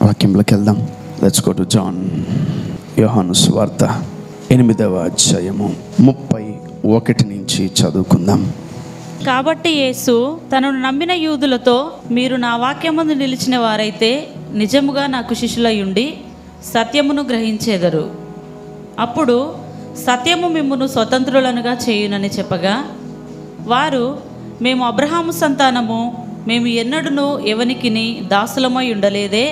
వాక్యంలోకి వెళ్దాం. Let's go to John. యోహాను సువార్త 8వ అధ్యాయము 31 నుంచి చదువుకుందాం. కాబట్టి యేసు తనను నమ్మిన యూదులతో, మీరు నా వాక్యమందు నిలిచిన వారైతే నిజముగా నాకు శిష్యులయ్యుండి సత్యమును గ్రహించెదరు. అప్పుడు సత్యము మిమ్మును స్వతంత్రులనుగా చేయునని చెప్పగా, వారు, మేము అబ్రహాము సంతానము, మేము ఎన్నడూను ఎవనికిని దాసులమై ఉండలేదే,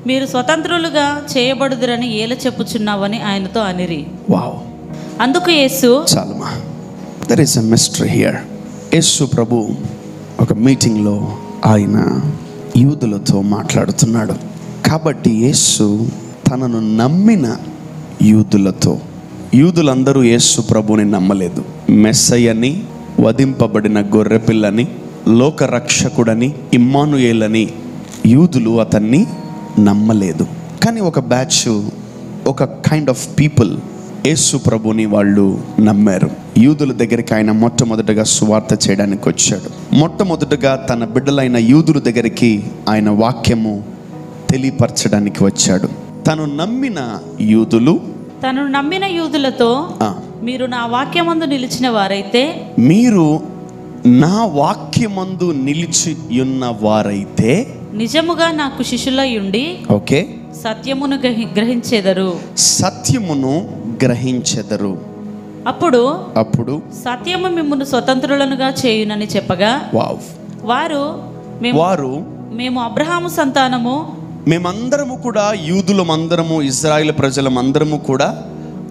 మీరు స్వతంత్రులుగా చేయబడుదురని ఏల చెప్పుచున్నావని ఆయనతో అనిరి. వావ్. అందుకు యేసు, చాలమా, there is a mystery here. Yesu ప్రభు ఒక మీటింగ్లో ఆయన యూదులతో మాట్లాడుతున్నాడు. కాబట్టి యేసు తనను నమ్మిన యూదులతో, యూదులందరూ యేసు ప్రభుని నమ్మలేదు. మెస్సయ్యని, వధింపబడిన గొర్రెపిల్లని, లోకరక్షకుడని, ఇమ్మానుయేలని యూదులు అతన్ని నమ్మలేదు. కానీ ఒక బ్యాచ్, ఒక కైండ్ ఆఫ్ పీపుల్ యేసు ప్రభుని వాళ్ళు నమ్మారు. యూదుల దగ్గరికి ఆయన మొట్టమొదటగా సువార్త చేయడానికి వచ్చాడు. మొట్టమొదటగా తన బిడ్డలైన యూదుల దగ్గరికి ఆయన వాక్యము తెలియపరచడానికి వచ్చాడు. తనను నమ్మిన యూదులతో, మీరు నా వాక్యమందు నిలిచిన వారైతే, మీరు నా వాక్యమందు నిలిచి ఉన్న వారైతే నిజముగా నాకు శిష్యులయ్యుండి ఓకే సత్యమును గ్రహించెదరు. అప్పుడు సత్యము మిమ్మును స్వతంత్రులనుగా చేయునని చెప్పగా, వారు, మేము అబ్రహాము సంతానము, మేమందరము కూడా యూదులమందరము, ఇశ్రాయేలు ప్రజలమందరము కూడా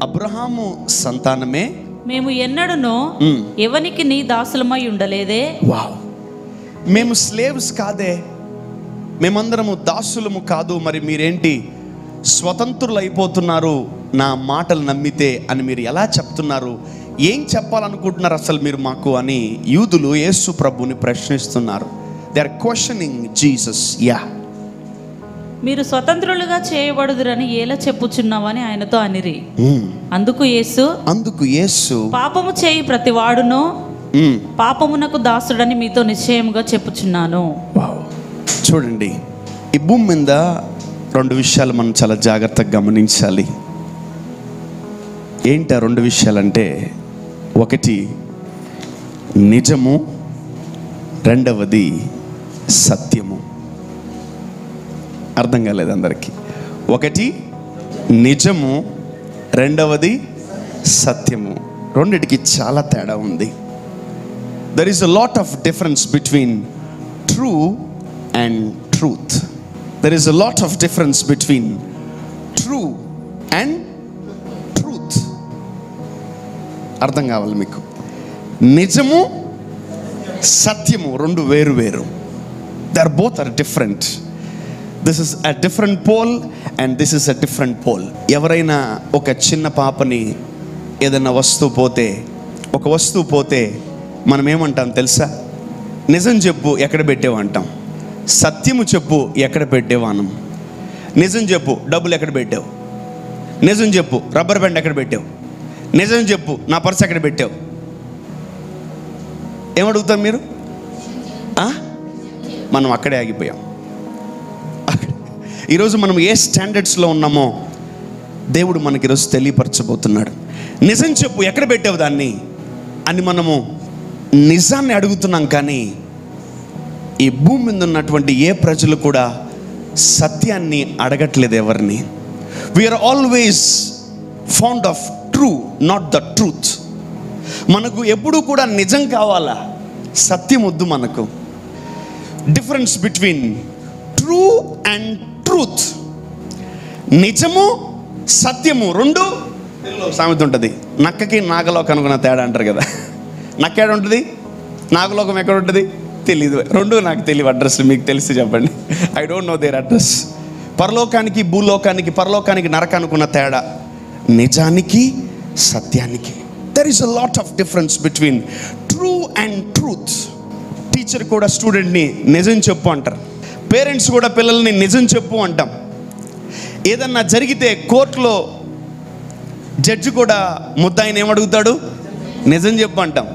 అబ్రహాము సంతానమే, మేము ఎన్నడూను ఎవనికి నీ దాసులమై ఉండలేదే. వావ్. మేము స్లేవ్స్ కాదే, మేమందరము దాసులము కాదు. మరి మీరేంటి స్వతంత్రులు అయిపోతున్నారు నా మాటలు నమ్మితే అని మీరు ఎలా చెప్తున్నారు? ఏం చెప్పాలనుకుంటున్నారు అసలు మీరు మాకు అని యూదులు యేసు ప్రభుని ప్రశ్నిస్తున్నారు. They are questioning Jesus. మీరు స్వతంత్రులుగా చేయబడుదురని ఏల చెప్పుచున్నావని ఆయనతో అనిరి. అందుకు యేసు, పాపము చేయి ప్రతి వాడును పాపమునకు దాసుడని మీతో నిశ్చయముగా చెప్పుచున్నాను. చూడండి, ఈ భూమి మీద 2 విషయాలు మనం చాలా జాగ్రత్తగా గమనించాలి. ఏంటి ఆ 2 విషయాలంటే, ఒకటి నిజము, రెండవది సత్యము. అర్థం కాలేదు అందరికీ? ఒకటి నిజము, రెండవది సత్యము. రెండిటికి చాలా తేడా ఉంది. There is a lot of difference between true and truth. There is a lot of difference between true and truth. అర్థం కావాలి మీకు? నిజము, సత్యము 2 వేరు. There both are different. This is a different pole and this is a different pole. ఎవరైనా ఒక చిన్న పాపని ఏదైనా ఒక వస్తువు పోతే మనం ఏమంటాం తెలుసా? నిజం చెప్పు, ఎక్కడ పెట్టావు అంటాం. సత్యము చెప్పు, ఎక్కడ పెట్టావు అనం. నిజం చెప్పు, డబ్బులు ఎక్కడ పెట్టావు. నిజం చెప్పు, రబ్బర్ బ్యాండ్ ఎక్కడ పెట్టావు. నిజం చెప్పు, నా పర్స్ ఎక్కడ పెట్టావు. ఏమడుగుతాం మీరు? మనం అక్కడే ఆగిపోయాం. ఈరోజు మనం ఏ స్టాండర్డ్స్లో ఉన్నామో దేవుడు మనకి ఈరోజు తెలియపరచబోతున్నాడు. నిజం చెప్పు, ఎక్కడ పెట్టావు దాన్ని అని మనము నిజాన్ని అడుగుతున్నాం. కానీ ఈ భూమి మీద ఉన్నటువంటి ఏ ప్రజలు కూడా సత్యాన్ని అడగట్లేదు ఎవరిని. We are always found of true, not the truth. మనకు ఎప్పుడు కూడా నిజం కావాలా, సత్యం వద్దు మనకు. Difference between true and truth. నిజము, సత్యము 2 సామెత ఉంటుంది. నక్కకి నాగలోకం అనుకున్న తేడా అంటారు కదా. నక్క ఎక్కడ ఉంటుంది, నాగలోకం ఎక్కడ ఉంటుంది తెలీదు. 2 నాకు తెలియదు అడ్రస్. మీకు తెలిసి చెప్పండి. I don't know their address. పరలోకానికి, భూలోకానికి, పరలోకానికి నరకానికి ఉన్న తేడా నిజానికి, సత్యానికి. There is a lot of difference between true and truth. Teacher కూడా స్టూడెంట్ని నిజం చెప్పు అంటారు. పేరెంట్స్ కూడా పిల్లల్ని నిజం చెప్పు అంటాం. ఏదన్నా జరిగితే కోర్టులో జడ్జి కూడా ముద్దాయిని ఏమడుగుతాడు? నిజం చెప్పు అంటాం.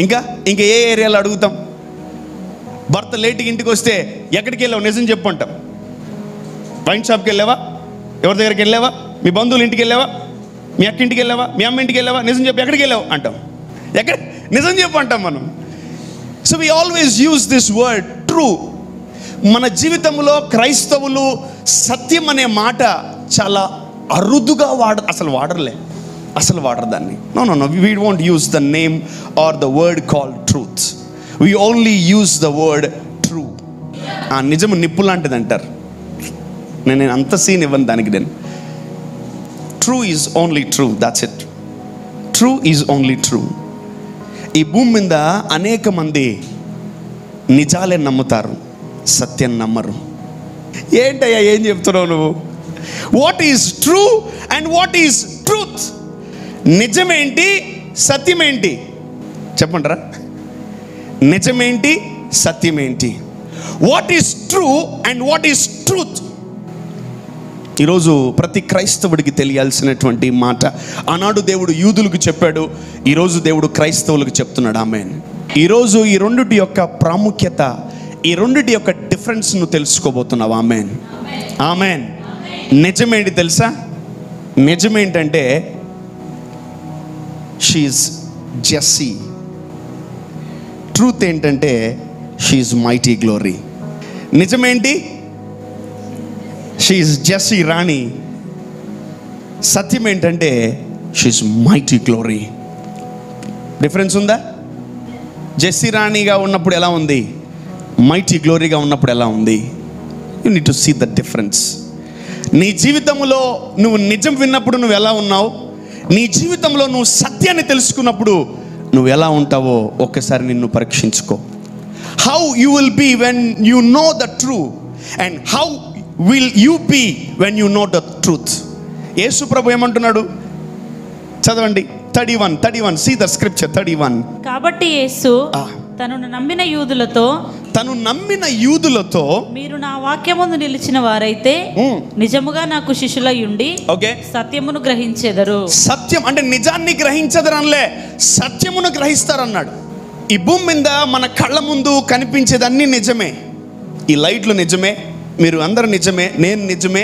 ఇంకా ఏ ఏరియాలో అడుగుతాం? భర్త లేటుగా ఇంటికి వస్తే ఎక్కడికి వెళ్ళావు నిజం చెప్పు అంటాం. వైన్ షాప్కి వెళ్ళావా? ఎవరి దగ్గరికి వెళ్ళావా? మీ బంధువుల ఇంటికి వెళ్ళావా? మీ అక్క ఇంటికి వెళ్ళావా? మీ అమ్మ ఇంటికి వెళ్ళావా? నిజం చెప్పి ఎక్కడికి వెళ్ళావు అంటాం. నిజం చెప్పు అంటాం మనం. So we always use this word true. మన జీవితంలో క్రైస్తవులు సత్యం అనే మాట చాలా అరుదుగా అసలు వాడరు దాన్ని. No, we won't use the name or the word called truth. We only use the word true. ఆ నిజము నిప్పు లాంటిది అంటారు. నేను అంత సీన్ ఇవ్వను దానికి. నేను true is only true, that's it. True is only true. ఈ భూమి మీద అనేక మంది నిజాలే నమ్ముతారు, సత్యం నమ్మరు. ఏంటయ్యా ఏం చెప్తున్నావు నువ్వు? What is true and what is truth? నిజమేంటి, సత్యమేంటి చెప్పంటారా? నిజమేంటి, సత్యమేంటి? What is true and what is truth? ఈరోజు ప్రతి క్రైస్తవుడికి తెలియాల్సినటువంటి మాట. ఆనాడు దేవుడు యూదులకు చెప్పాడు, ఈరోజు దేవుడు క్రైస్తవులకు చెప్తున్నాడు. ఆమేన్. ఈరోజు ఈ రెండిటి యొక్క ప్రాముఖ్యత, ఈ రెండిటి యొక్క డిఫరెన్స్ నువ్వు తెలుసుకోబోతున్నావు. ఆమేన్, ఆమేన్. నిజమేంటి తెలుసా? నిజమేంటంటే షీఈస్ జెస్సీ. ట్రూత్ ఏంటంటే షీఈస్ మైటీ గ్లోరీ. నిజమేంటి? She is Jessie Rani. సత్యం ఏంటంటే షీఈస్ మైటీ గ్లోరీ. డిఫరెన్స్ ఉందా? జెస్సీ రాణిగా ఉన్నప్పుడు ఎలా ఉంది, మైటీ గ్లోరీగా ఉన్నప్పుడు ఎలా ఉంది? You need to see the difference. నీ జీవితంలో నువ్వు నిజం విన్నప్పుడు నువ్వు ఎలా ఉన్నావు, నీ జీవితంలో నువ్వు సత్యాన్ని తెలుసుకున్నప్పుడు నువ్వు ఎలా ఉంటావో ఒక్కసారి నిన్ను పరీక్షించుకో. How you will be when you know the true and how will you be when you know the truth? Yesu ప్రభు ఏమంటున్నాడు చదవండి. 31 see the scripture 31. కాబట్టి యేసు తను నమ్మిన యూదులతో మీరు నా వాక్యమందు నిలిచిన వారైతే నిజముగా నాకు శిష్యులై ఉండి సత్యమును గ్రహించెదరు. సత్యం అంటే నిజాన్ని గ్రహించదరనలే, సత్యమును గ్రహిస్తారన్నాడు. ఈ భూమి మీద మన కళ్ళ ముందు కనిపించేదన్నీ నిజమే. ఈ లైట్లు నిజమే, మీరు అందరు నిజమే, నేను నిజమే,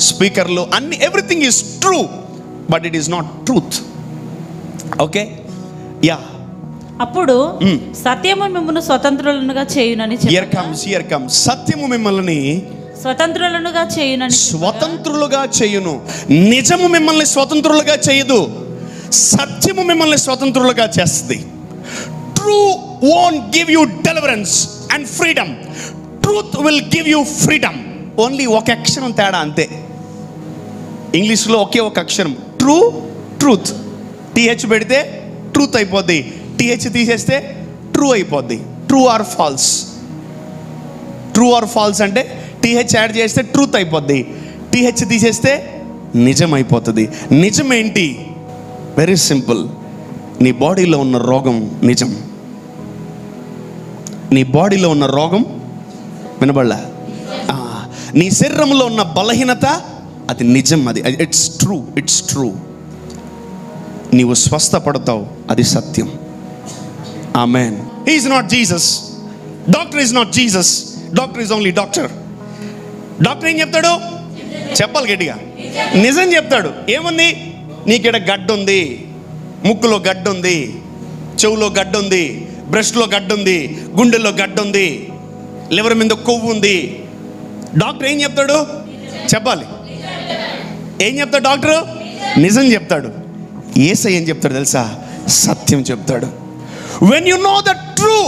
స్పీకర్లు అన్ని, everything is true, but it is not truth. Okay, yeah. అప్పుడు సత్యము మిమ్మల్ని స్వతంత్రులుగా చేయునని హియర్ కమ్స్ సత్యము మిమ్మల్ని స్వతంత్రులుగా చేయును. నిజము మిమ్మల్ని స్వతంత్రులుగా చేయదు, సత్యము మిమ్మల్ని స్వతంత్రులుగా చేస్తుంది. True won't give you deliverance and freedom. Truth will give you freedom. Only ఒక అక్షరం తేడా అంతే. ఇంగ్లీష్లో ఒకే ఒక అక్షరం ట్రూ, ట్రూత్. టీహెచ్ పెడితే ట్రూత్ అయిపోద్ది, టీహెచ్ తీసేస్తే ట్రూ అయిపోద్ది. True or false. True or false అంటే టీహెచ్ యాడ్ చేస్తే ట్రూత్ అయిపోద్ది, టీహెచ్ తీసేస్తే నిజం అయిపోతుంది. నిజం ఏంటి? Very simple. నీ బాడీలో ఉన్న రోగం నిజం. నీ బాడీలో ఉన్న రోగం వినబడలా? నీ శరీరంలో ఉన్న బలహీనత అది నిజం, అది ఇట్స్ ట్రూ. నీవు స్వస్థపడతావు, అది సత్యం. ఆమేన్. He is not Jesus. Doctor is not Jesus. Doctor is only doctor. Doctor ఏం చెప్తాడు? చెప్పాలి గట్టిగా. నిజం చెప్తాడు. ఏముంది? నీకిడ గడ్డ ఉంది, ముక్కులో గడ్డ ఉంది, చెవులో గడ్డ ఉంది, బ్రెస్ట్లో గడ్డ ఉంది, గుండెల్లో గడ్డ ఉంది, లివర్ మీద కొవ్వు ఉంది. డాక్టర్ ఏం చెప్తాడు? చెప్పాలి. ఏం చెప్తాడు డాక్టరు? నిజం చెప్తాడు. యేసయ్య ఏం చెప్తాడు తెలుసా? సత్యం చెప్తాడు. When you know the true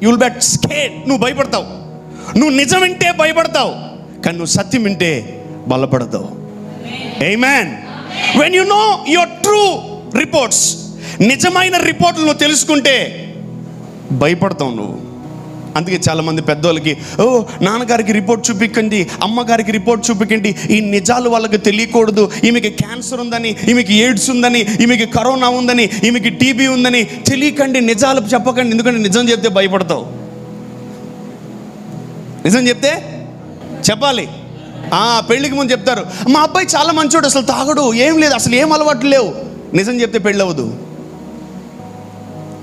you will B scared. నువ్వు భయపడతావు. నువ్వు నిజం వింటే భయపడతావు, కానీ నువ్వు సత్యం వింటే బలపడతావు. ఆమేన్. When you know your true reports, నిజమైన రిపోర్ట్లు నువ్వు తెలుసుకుంటే భయపడతావు నువ్వు. అందుకే చాలామంది పెద్దోళ్ళకి, నాన్నగారికి రిపోర్ట్ చూపించండి, అమ్మగారికి రిపోర్ట్ చూపించండి, ఈ నిజాలు వాళ్ళకి తెలియకూడదు. ఈమెకి క్యాన్సర్ ఉందని, ఈమెకి ఎయిడ్స్ ఉందని, ఈమెకి కరోనా ఉందని, ఈమెకి టీబీ ఉందని తెలియకండి, నిజాలు చెప్పకండి. ఎందుకంటే నిజం చెప్తే భయపడతావు. నిజం చెప్తే చెప్పాలి. పెళ్ళికి ముందు చెప్తారు, మా అబ్బాయి చాలా మంచోడు, అసలు తాగడు, ఏం లేదు, అసలు ఏం అలవాట్లు లేవు. నిజం చెప్తే పెళ్ళవదు.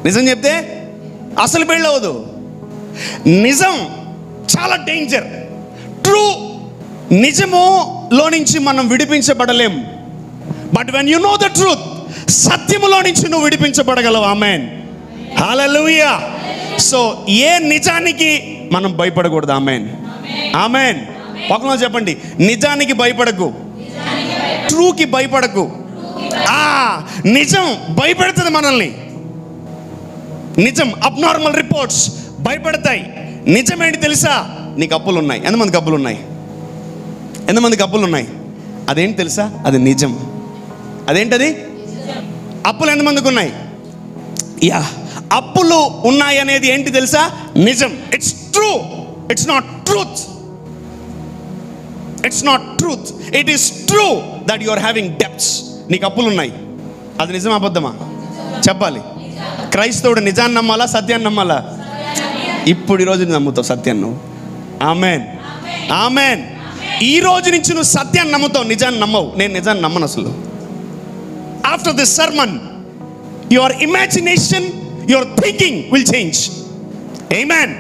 నిజం చెప్తే అసలు పెళ్ళవదు. నిజం చాలా డేంజర్. ట్రూ నిజములో నుంచి మనం విడిపించబడలేం. But when you know the truth, సత్యములో నుంచి నువ్వు విడిపించబడగలవు. ఆమేన్, హల్లెలూయా. సో ఏ నిజానికి మనం భయపడకూడదు. ఆమేన్, ఆమేన్. పక్కన చెప్పండి, నిజానికి భయపడకు, ట్రూకి భయపడకు. నిజం భయపెడుతుంది మనల్ని. నిజం, అబ్నార్మల్ రిపోర్ట్స్ భయపడతాయి. నిజం ఏంటి తెలుసా? నీకు అప్పులు ఉన్నాయి. ఎంతమందికి అప్పులు ఉన్నాయి? ఎంతమందికి అప్పులు ఉన్నాయి? అదేంటి తెలుసా? అది నిజం. అదేంటది? అప్పులు ఎంతమందికి ఉన్నాయి? అప్పులు ఉన్నాయి అనేది ఏంటి తెలుసా? నిజం. It's true. It's not truth. It's not truth. It is true that you are having debts. నీకు అప్పులు ఉన్నాయి. అది నిజమా అబద్ధమా? చెప్పాలి. క్రైస్తవుడు నిజాన్ని నమ్మాలా, సత్యాన్ని నమ్మాలా? ఇప్పుడు ఈరోజు నమ్ముతావు సత్యాన్ని నువ్వు. ఆమేన్, ఆమేన్. ఈ రోజు నుంచి నువ్వు సత్యాన్ని నమ్ముతావు, నిజాన్ని నమ్మవు. నేను నిజాన్ని నమ్మను అసలు. After this sermon your imagination, your thinking will change. ఆమేన్.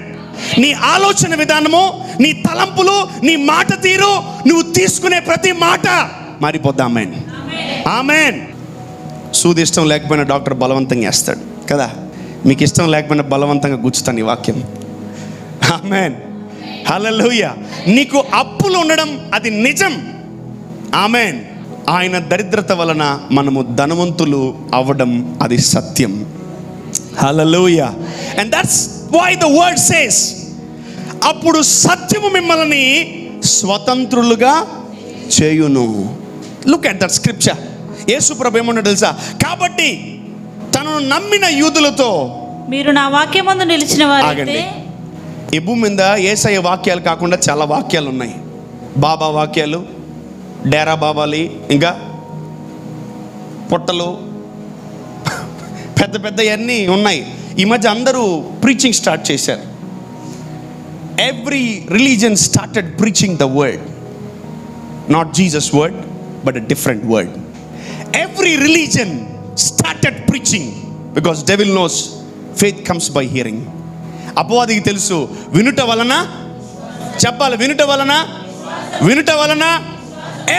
నీ ఆలోచన విధానము, నీ తలంపులు, నీ మాట తీరు, నువ్వు తీసుకునే ప్రతి మాట మారిపోద్ది. ఆమేన్, ఆమేన్. సూది ఇష్టం లేకపోయినా డాక్టర్ బలవంతంగా వేస్తాడు కదా. మీకు ఇష్టం లేకపోయినా బలవంతంగా గుచ్చుతాను ఈ వాక్యం. ఆమేన్, హల్లెలూయా. నీకు అప్పులు ఉండడం అది నిజం. ఆమేన్. ఆయన దరిద్రత వలన మనము ధనవంతులు అవ్వడం అది సత్యం. హల్లెలూయా. And that's why the word says, అప్పుడు సత్యము మిమ్మల్ని స్వతంత్రులుగా చేయును. Look at that scripture. Yesu ప్రభు ఏమన్నా తెలుసా? కాబట్టి తనను నమ్మిన యూదులతో, మీరు నా వాక్యమందు నిలిచిన వారైతే. ఈ భూమి మీద యేసయ్య వాక్యాలు కాకుండా చాలా వాక్యాలు ఉన్నాయి. బాబా వాక్యాలు, డేరా బాబాలి, ఇంకా పొట్టలు, పెద్ద పెద్ద అన్నీ ఉన్నాయి. ఈ మధ్య అందరూ ప్రీచింగ్ స్టార్ట్ చేశారు. Every religion started preaching the word, not Jesus word but a different word. Every religion started preaching because devil knows faith comes by hearing. అపవాదికి తెలుసు వినుట వలన, చెప్పాలి, వినుట వలన, వినుట వలన.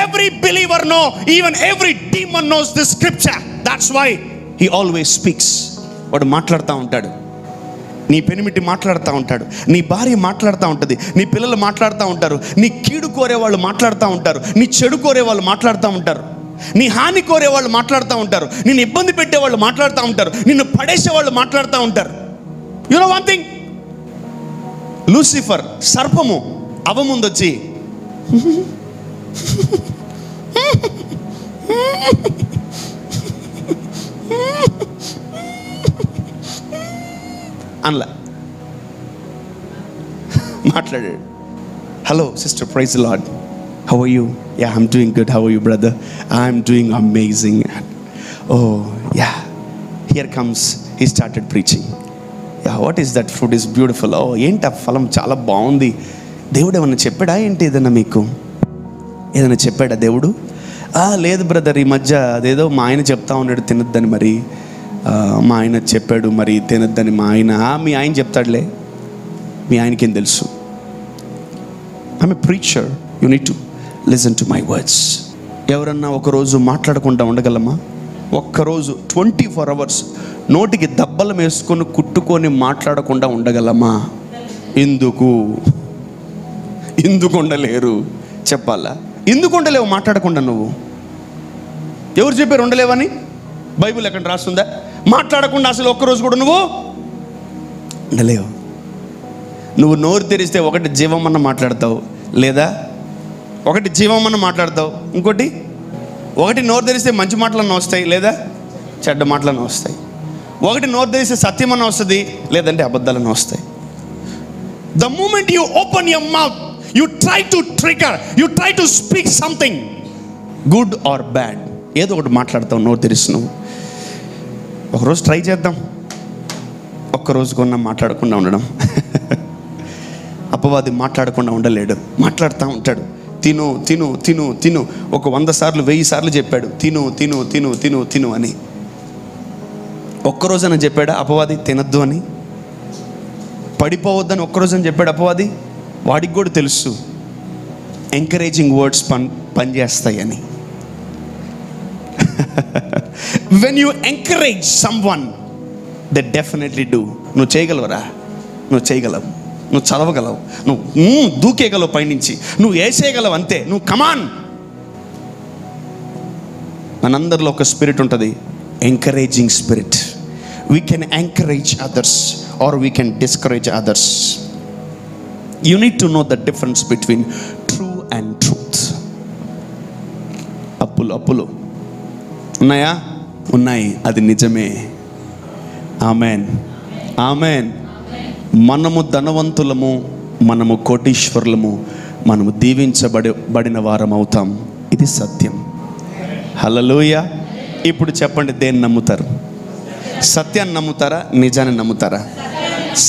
Every believer know, even every demon knows this scripture. That's why he always speaks. వాడు మాట్లాడుతూ ఉంటాడు. నీ పెనిమిటి మాట్లాడుతూ ఉంటాడు, నీ భార్య మాట్లాడుతూ ఉంటుంది, నీ పిల్లలు మాట్లాడుతూ ఉంటారు, నీ కీడు కోరే వాళ్ళు మాట్లాడుతూ ఉంటారు, నీ చెడు కోరే వాళ్ళు మాట్లాడుతూ ఉంటారు, నీ హాని కోరే వాళ్ళు మాట్లాడుతూ ఉంటారు, నిన్ను ఇబ్బంది పెట్టే వాళ్ళు మాట్లాడుతూ ఉంటారు, నిన్ను పడేసే వాళ్ళు మాట్లాడుతూ ఉంటారు. You know one thing, Lucifer సర్పము అవ ముందొచ్చి అనలా మాట్లాడాడు. Hello sister, praise the lord, how are you? Yeah, I'm doing good. How are you brother? I'm doing amazing. Oh yeah, here comes, he started preaching. Yeah, what is that fruit? Is beautiful. Oh, ఏంటి ఆ ఫలం, చాలా బాగుంది. దేవుడు ఏమన్నా చెప్పాడా ఏంటి? ఏదన్నా మీకు ఏదైనా చెప్పాడా దేవుడు? లేదు బ్రదర్, ఈ మధ్య అదేదో మా ఆయన చెప్తా ఉన్నాడు తినొద్దని. మరి మా ఆయన చెప్పాడు మరి తినొద్దని. మా ఆయన, మీ ఆయన చెప్తాడులే, మీ ఆయనకేం తెలుసు? I'm a preacher, you need to listen to my words. ఎవరన్నా ఒకరోజు మాట్లాడకుండా ఉండగలమా? ఒక్కరోజు 24 hours నోటికి దబ్బలం వేసుకొని కుట్టుకొని మాట్లాడకుండా ఉండగలమా? ఎందుకు ఉండలేరు? చెప్పాలా? ఎందుకు ఉండలేవు మాట్లాడకుండా? నువ్వు ఎవరు చెప్పారు ఉండలేవని? బైబిల్ ఎక్కడ రాస్తుందా? మాట్లాడకుండా అసలు ఒక్కరోజు కూడా నువ్వు ఉండలేవు. నువ్వు నోరు తెరిస్తే ఒకటి జీవమన్న మాట్లాడతావు, లేదా ఒకటి జీవమన్న మాట్లాడతావు, ఇంకోటి ఒకటి నోరు తెరిస్తే మంచి మాటలన్నా వస్తాయి, లేదా చెడ్డ మాటలన్నా వస్తాయి. ఒకటి నోరు తెరిస్తే సత్యమన్న వస్తుంది, లేదంటే అబద్ధాలన్నా వస్తాయి. The moment you open your mouth, you try to trigger, you try to speak something good or bad. ఏదో ఒకటి మాట్లాడతావు నోరు తెరిచి. నువ్వు ఒకరోజు ట్రై చేద్దాం, ఒక్కరోజు కొన్నా మాట్లాడకుండా ఉండడం. అపవాది మాట్లాడకుండా ఉండలేడు, మాట్లాడుతూ ఉంటాడు. తిను తిను తిను తిను, ఒక 100 సార్లు 1000 సార్లు చెప్పాడు తిను తిను తిను తిను తిను అని. ఒక్కరోజైనా చెప్పాడా అపవాది తినద్దు అని? పడిపోవద్దని ఒక్కరోజని చెప్పాడు అపవాది? వాడికి కూడా తెలుసు ఎంకరేజింగ్ వర్డ్స్ పనిచేస్తాయని. When you encourage someone, they definitely do. నువ్వు చేయగలవరా? నువ్వు చేయగలవు, నువ్వు చదవగలవు, నువ్వు దూకేయగలవు పైనుంచి, నువ్వు వేసేయగలవు, అంతే. నువ్వు కమాన్. మనందరిలో ఒక స్పిరిట్ ఉంటుంది, encouraging spirit. We can encourage others or we can discourage others. You need to know the difference between true and truth. అప్పులు ఉన్నాయా? ఉన్నాయి, అది నిజమే. Amen, amen. మనము ధనవంతులము, మనము కోటీశ్వరులము, మనము దీవించబడిన వారం అవుతాం. ఇది సత్యం. హల్లెలూయా. ఇప్పుడు చెప్పండి, దేన్ని నమ్ముతారు? సత్యాన్ని నమ్ముతారా? నిజాన్ని నమ్ముతారా?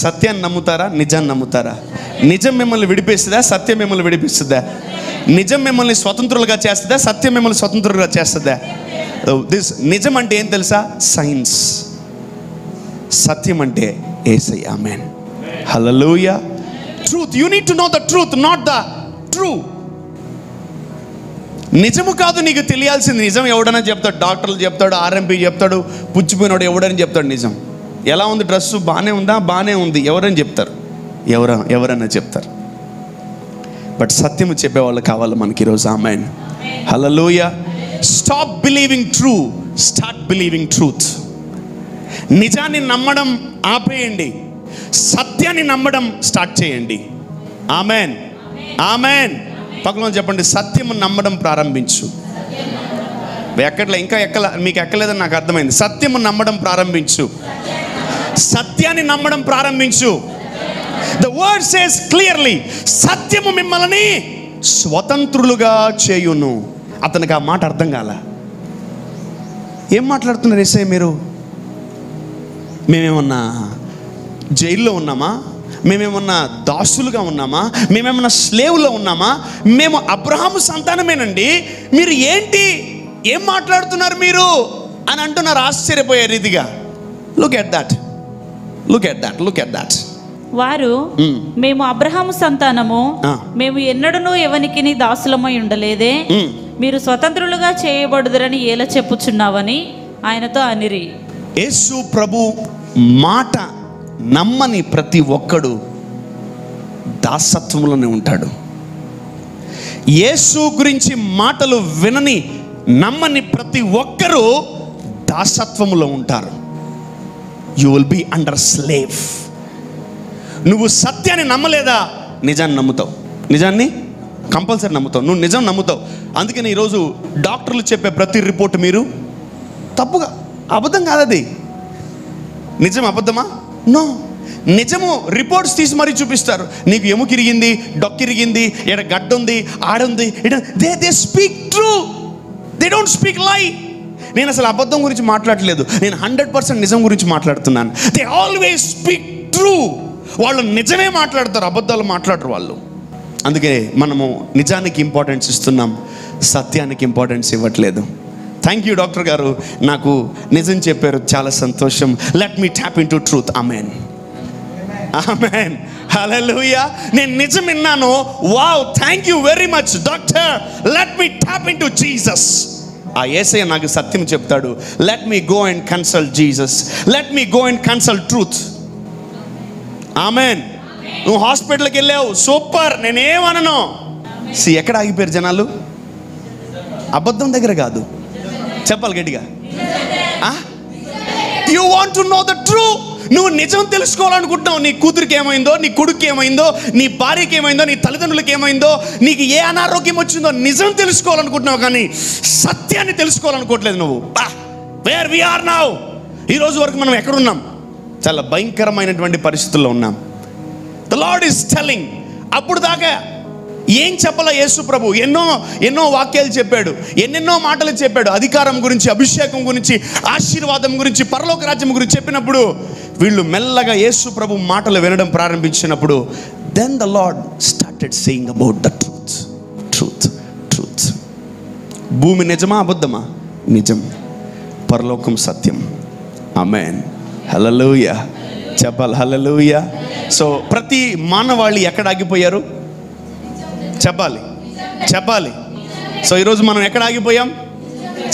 సత్యాన్ని నమ్ముతారా? నిజాన్ని నమ్ముతారా? నిజం మిమ్మల్ని విడిపిస్తుందా? సత్యం మిమ్మల్ని విడిపిస్తుందా? నిజం మిమ్మల్ని స్వతంత్రులుగా చేస్తుందా? సత్యం మిమ్మల్ని స్వతంత్రులుగా చేస్తుందా? నిజం అంటే ఏం తెలుసా? సైన్స్. సత్యం అంటే యేసయ్య. ఆమేన్, హల్లెలూయా. Truth, you need to know the truth, not the true. నిజము కాదు నీకు తెలియాల్సింది. నిజం ఎవడన్నా చెప్తాడు, డాక్టర్లు చెప్తాడు, ఆర్ఎంపీ చెప్తాడు, పుచ్చిపోయినాడు ఎవడని చెప్తాడు నిజం. ఎలా ఉంది డ్రెస్సు? బాగానే ఉందా? బాగానే ఉంది. ఎవరని చెప్తారు? ఎవరన్నా చెప్తారు. బట్ సత్యము చెప్పేవాళ్ళు కావాలి మనకి ఈరోజు. ఆమేన్, హల్లెలూయా. Stop believing true, start believing truth. నిజాన్ని నమ్మడం ఆపేయండి, సత్యాన్ని నమ్మడం స్టార్ట్ చేయండి. ఆమేన్, ఆమేన్. పక్కన చెప్పండి, సత్యము నమ్మడం ప్రారంభించు. ఇంకా మీకు ఎక్కలేదని నాకు అర్థమైంది. సత్యము నమ్మడం ప్రారంభించు, సత్యాన్ని నమ్మడం ప్రారంభించు. The word says clearly, సత్యము మిమ్మల్ని స్వతంత్రులుగా చేయును. అతనికి ఆ మాట అర్థం కాల. ఏం మాట్లాడుతున్నారు యేసయ్య మీరు? మేమేమన్నా జైల్లో ఉన్నామా? మేమేమన్నా దాసులుగా ఉన్నామా? మేమేమన్నా స్లేవ్లో ఉన్నామా? మేము అబ్రహాము సంతానమేనండి. మీరు ఏంటి, ఏం మాట్లాడుతున్నారు మీరు అని అంటున్నారు ఆశ్చర్యపోయే రీతిగా. Look at that, look at that, look at that. వారు, మేము అబ్రహాము సంతానము, మేము ఎన్నడూ ఎవనికి దాసులమై ఉండలేదే, మీరు స్వతంత్రులుగా చేయబడుదురని ఎలా చెప్పుచున్నావని ఆయనతో అనిరి. యేసు ప్రభు మాట నమ్మని ప్రతి ఒక్కడు దాసత్వంలోనే ఉంటాడు. యేసు గురించి మాటలు వినని నమ్మని ప్రతి ఒక్కరూ దాసత్వములో ఉంటారు. You will be under slave. నువ్వు సత్యాన్ని నమ్మలేదా? నిజాన్ని నమ్ముతావు, నిజాన్ని కంపల్సరీ నమ్ముతావు. నువ్వు నిజం నమ్ముతావు. అందుకని ఈరోజు డాక్టర్లు చెప్పే ప్రతి రిపోర్ట్ మీరు తప్పుగా, అబద్ధం కాదది. నిజం అబద్ధమా? నో. నిజము రిపోర్ట్స్ తీసి మరీ చూపిస్తారు. నీకు ఎముకిరిగింది, డొక్కిరిగింది, ఇక్కడ గడ్డ ఉంది, ఆడుంది. They speak true, they don't speak lie. నేను అసలు అబద్ధం గురించి మాట్లాడలేదు, నేను 100% నిజం గురించి మాట్లాడుతున్నాను. They always speak true. వాళ్ళు నిజమే మాట్లాడతారు, అబద్ధాలు మాట్లాడరు వాళ్ళు. అందుకే మనము నిజానికి ఇంపార్టెన్స్ ఇస్తున్నాం, సత్యానికి ఇంపార్టెన్స్ ఇవ్వట్లేదు. థ్యాంక్ యూ డాక్టర్ గారు, నాకు నిజం చెప్పారు, చాలా సంతోషం. Let me tap into truth. ఆమెన్, ఆమెన్, హల్లెలూయా. నేను నిజం విన్నాను. Wow, thank you very much doctor. Let me tap into Jesus. ఆ యేసయ్య నాకు సత్యం చెప్తాడు. Let me go and consult Jesus. Let me go and consult truth. ఆమెన్. నువ్వు హాస్పిటల్కి వెళ్ళావు, సూపర్, నేనేమనను. ఎక్కడ ఆగిపోయారు జనాలు? అబద్ధం దగ్గర కాదు, చెప్పాలి గట్టిగా. You want to know the true. నువ్వు నిజం తెలుసుకోవాలనుకుంటున్నావు. నీ కూతురికి ఏమైందో, నీ కొడుకు ఏమైందో, నీ భార్యకి ఏమైందో, నీ తల్లిదండ్రులకి ఏమైందో, నీకు ఏ అనారోగ్యం వచ్చిందో నిజం తెలుసుకోవాలనుకుంటున్నావు, కానీ సత్యాన్ని తెలుసుకోవాలనుకోవట్లేదు నువ్వు. Where we are now. ఈ రోజు వరకు మనం ఎక్కడున్నాం? చాలా భయంకరమైనటువంటి పరిస్థితుల్లో ఉన్నాం. The lord is telling. అప్పుడు దాకా ఏం చెప్పాల యేసు ప్రభు? ఎన్నో వాక్యాలు చెప్పాడు, ఎన్నెన్నో మాటలు చెప్పాడు. అధికారం గురించి, అభిషేకం గురించి, ఆశీర్వాదం గురించి, పరలోక రాజ్యం గురించి చెప్పినప్పుడు వీళ్ళు మెల్లగా యేసు ప్రభు మాటలు వినడం ప్రారంభించినప్పుడు then the lord started saying about the truth. Truth, truth. భూమి నిజమా అబద్ధమా? నిజం. పరలోకం సత్యం. ఆమేన్, హల్లెలూయా. చెప్పాలి హల్లెలూయా. సో ప్రతి మానవాళి ఎక్కడ ఆగిపోయారు? చెప్పాలి, చెప్పాలి. సో ఈరోజు మనం ఎక్కడ ఆగిపోయాం?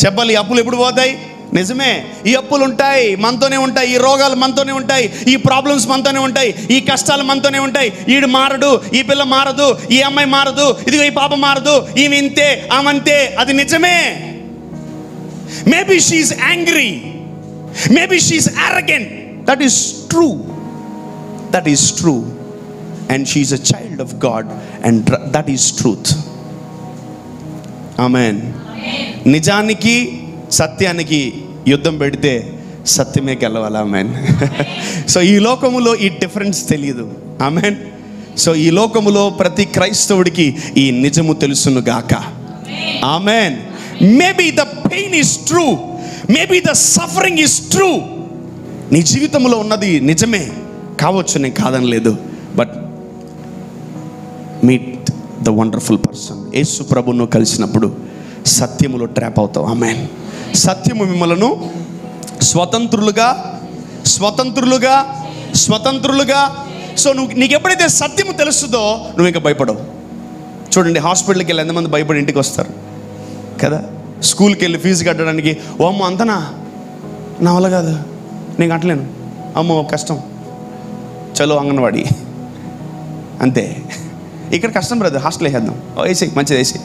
చెప్పాలి. ఈ అప్పులు ఎప్పుడు పోతాయి? నిజమే, ఈ అప్పులు ఉంటాయి, మనతోనే ఉంటాయి. ఈ రోగాలు మనతోనే ఉంటాయి. ఈ ప్రాబ్లమ్స్ మనతోనే ఉంటాయి. ఈ కష్టాలు మనతోనే ఉంటాయి. ఈడు మారడు, ఈ పిల్ల మారదు, ఈ అమ్మాయి మారదు, ఇదిగో ఈ పాప మారదు, ఈమె ఇంతే, ఆమంతే. అది నిజమే. Maybe she is angry, maybe she is arrogant. That is true, that is true. And she is a child of God and that is truth. Amen. నిజానికి సత్యానికి యుద్ధం పెడితే సత్యమే గెలవాలి. ఆమేన్. సో ఈ లోకములో ఈ డిఫరెన్స్ తెలియదు. ఆమేన్. సో ఈ లోకములో ప్రతి క్రైస్తవుడికి ఈ నిజము తెలుసును గాక. ఆమేన్. Maybe the pain is true, maybe the suffering is true. నీ జీవితంలో ఉన్నది నిజమే కావచ్చు, నేను కాదనలేదు. But meet the wonderful person. Yesu ప్రభును కలిసినప్పుడు సత్యములో ట్రాప్ అవుతావు. ఆమేన్. సత్యము మిమ్మలను స్వతంత్రులుగా స్వతంత్రులుగా స్వతంత్రులుగా. సో నీకు ఎప్పుడైతే సత్యము తెలుస్తుందో నువ్వు ఇంకా భయపడవు. చూడండి, హాస్పిటల్కి వెళ్ళి ఎంతమంది భయపడి ఇంటికి వస్తారు కదా. స్కూల్కి వెళ్ళి ఫీజు కట్టడానికి, ఓ అమ్మో అంతనా, నా వల్ల కాదు, నేను కట్టలేను, అమ్మో కష్టం, చలో అంగన్వాడి, అంతే. ఇక్కడ కష్టం బ్రదర్, హాస్టల్ వేసేద్దాం, వేసి మంచిది వేసి.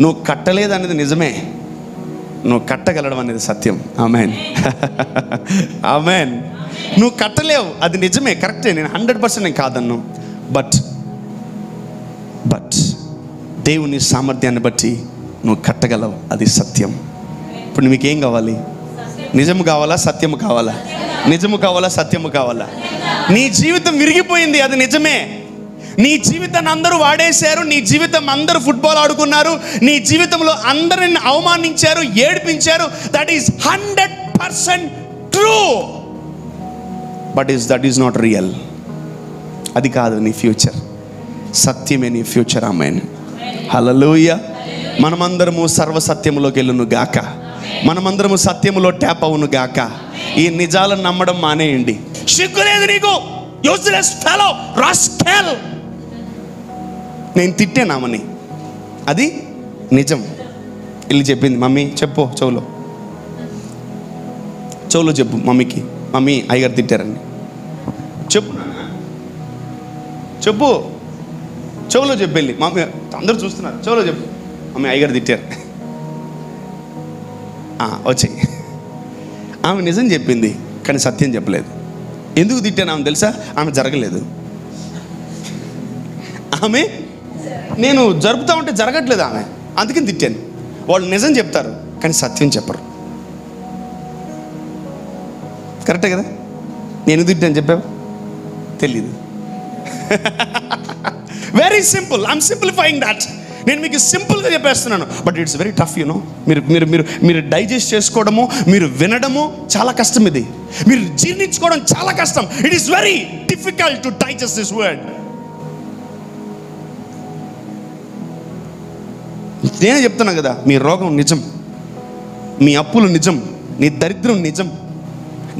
నువ్వు కట్టలేదు అనేది నిజమే, నువ్వు కట్టగలడం అనేది సత్యం. ఆమేన్. ఆమేన్. నువ్వు కట్టలేవు, అది నిజమే, కరెక్టే, నేను 100% నేను కాదన్ను. బట్ దేవుని సామర్థ్యాన్ని బట్టి నువ్వు కట్టగలవు, అది సత్యం. ఇప్పుడు మీకేం కావాలి? నిజము కావాలా, సత్యము కావాలా? నిజము కావాలా, సత్యము కావాలా? నీ జీవితం విరిగిపోయింది, అది నిజమే. నీ జీవితాన్ని అందరూ వాడేశారు, నీ జీవితం అందరూ ఫుట్బాల్ ఆడుకున్నారు, నీ జీవితంలో అందరిని అవమానించారు, ఏడిపించారు. That is 100% true. But that is not real. అది కాదు నీ ఫ్యూచర్, సత్యమే నీ ఫ్యూచర్. ఆమేన్. హల్లెలూయా. మనమందరము సర్వసత్యములోకి వెళ్ళును గాక, మనమందరము సత్యములో ట్యాప్ అవును గాక. ఈ నిజాలను నమ్మడం మానేయండి. సిగ్గులేదు నీకు, యూజ్లెస్ ఫెలో, రాస్కెల్. నేను తిట్టానామని, అది నిజం. వెళ్ళి చెప్పింది, మమ్మీ చెప్పు, చెవులో చెప్పు మమ్మీకి, మమ్మీ అయ్యగారు తిట్టారని చెప్పు, చెప్పు, చెవులో చెప్పు. వెళ్ళి మమ్మీ, అందరూ చూస్తున్నారు, చెవులో చెప్పు, మమ్మీ అయ్యగారు తిట్టారు. వచ్చాయి. ఆమె నిజం చెప్పింది కానీ సత్యం చెప్పలేదు. ఎందుకు తిట్టాను ఆమె తెలుసా? ఆమె జరగలేదు. ఆమె నేను జరుపుతా ఉంటే జరగట్లేదు ఆమె, అందుకని తిట్టాను. వాళ్ళు నిజం చెప్తారు కానీ సత్యం చెప్పరు. కరెక్టే కదా? నేను తిట్టాను చెప్పావు తెలీదు. Very simple, I'm simplifying that. నేను మీకు సింపుల్గా చెప్పేస్తున్నాను, but it's very tough. You know, మీరు డైజెస్ట్ చేసుకోవడము, మీరు వినడము చాలా కష్టం. ఇది మీరు జీర్ణించుకోవడం చాలా కష్టం. It is very difficult to digest this word. నేనే చెప్తున్నా కదా, మీ రోగం నిజం, మీ అప్పులు నిజం, నీ దరిద్రం నిజం,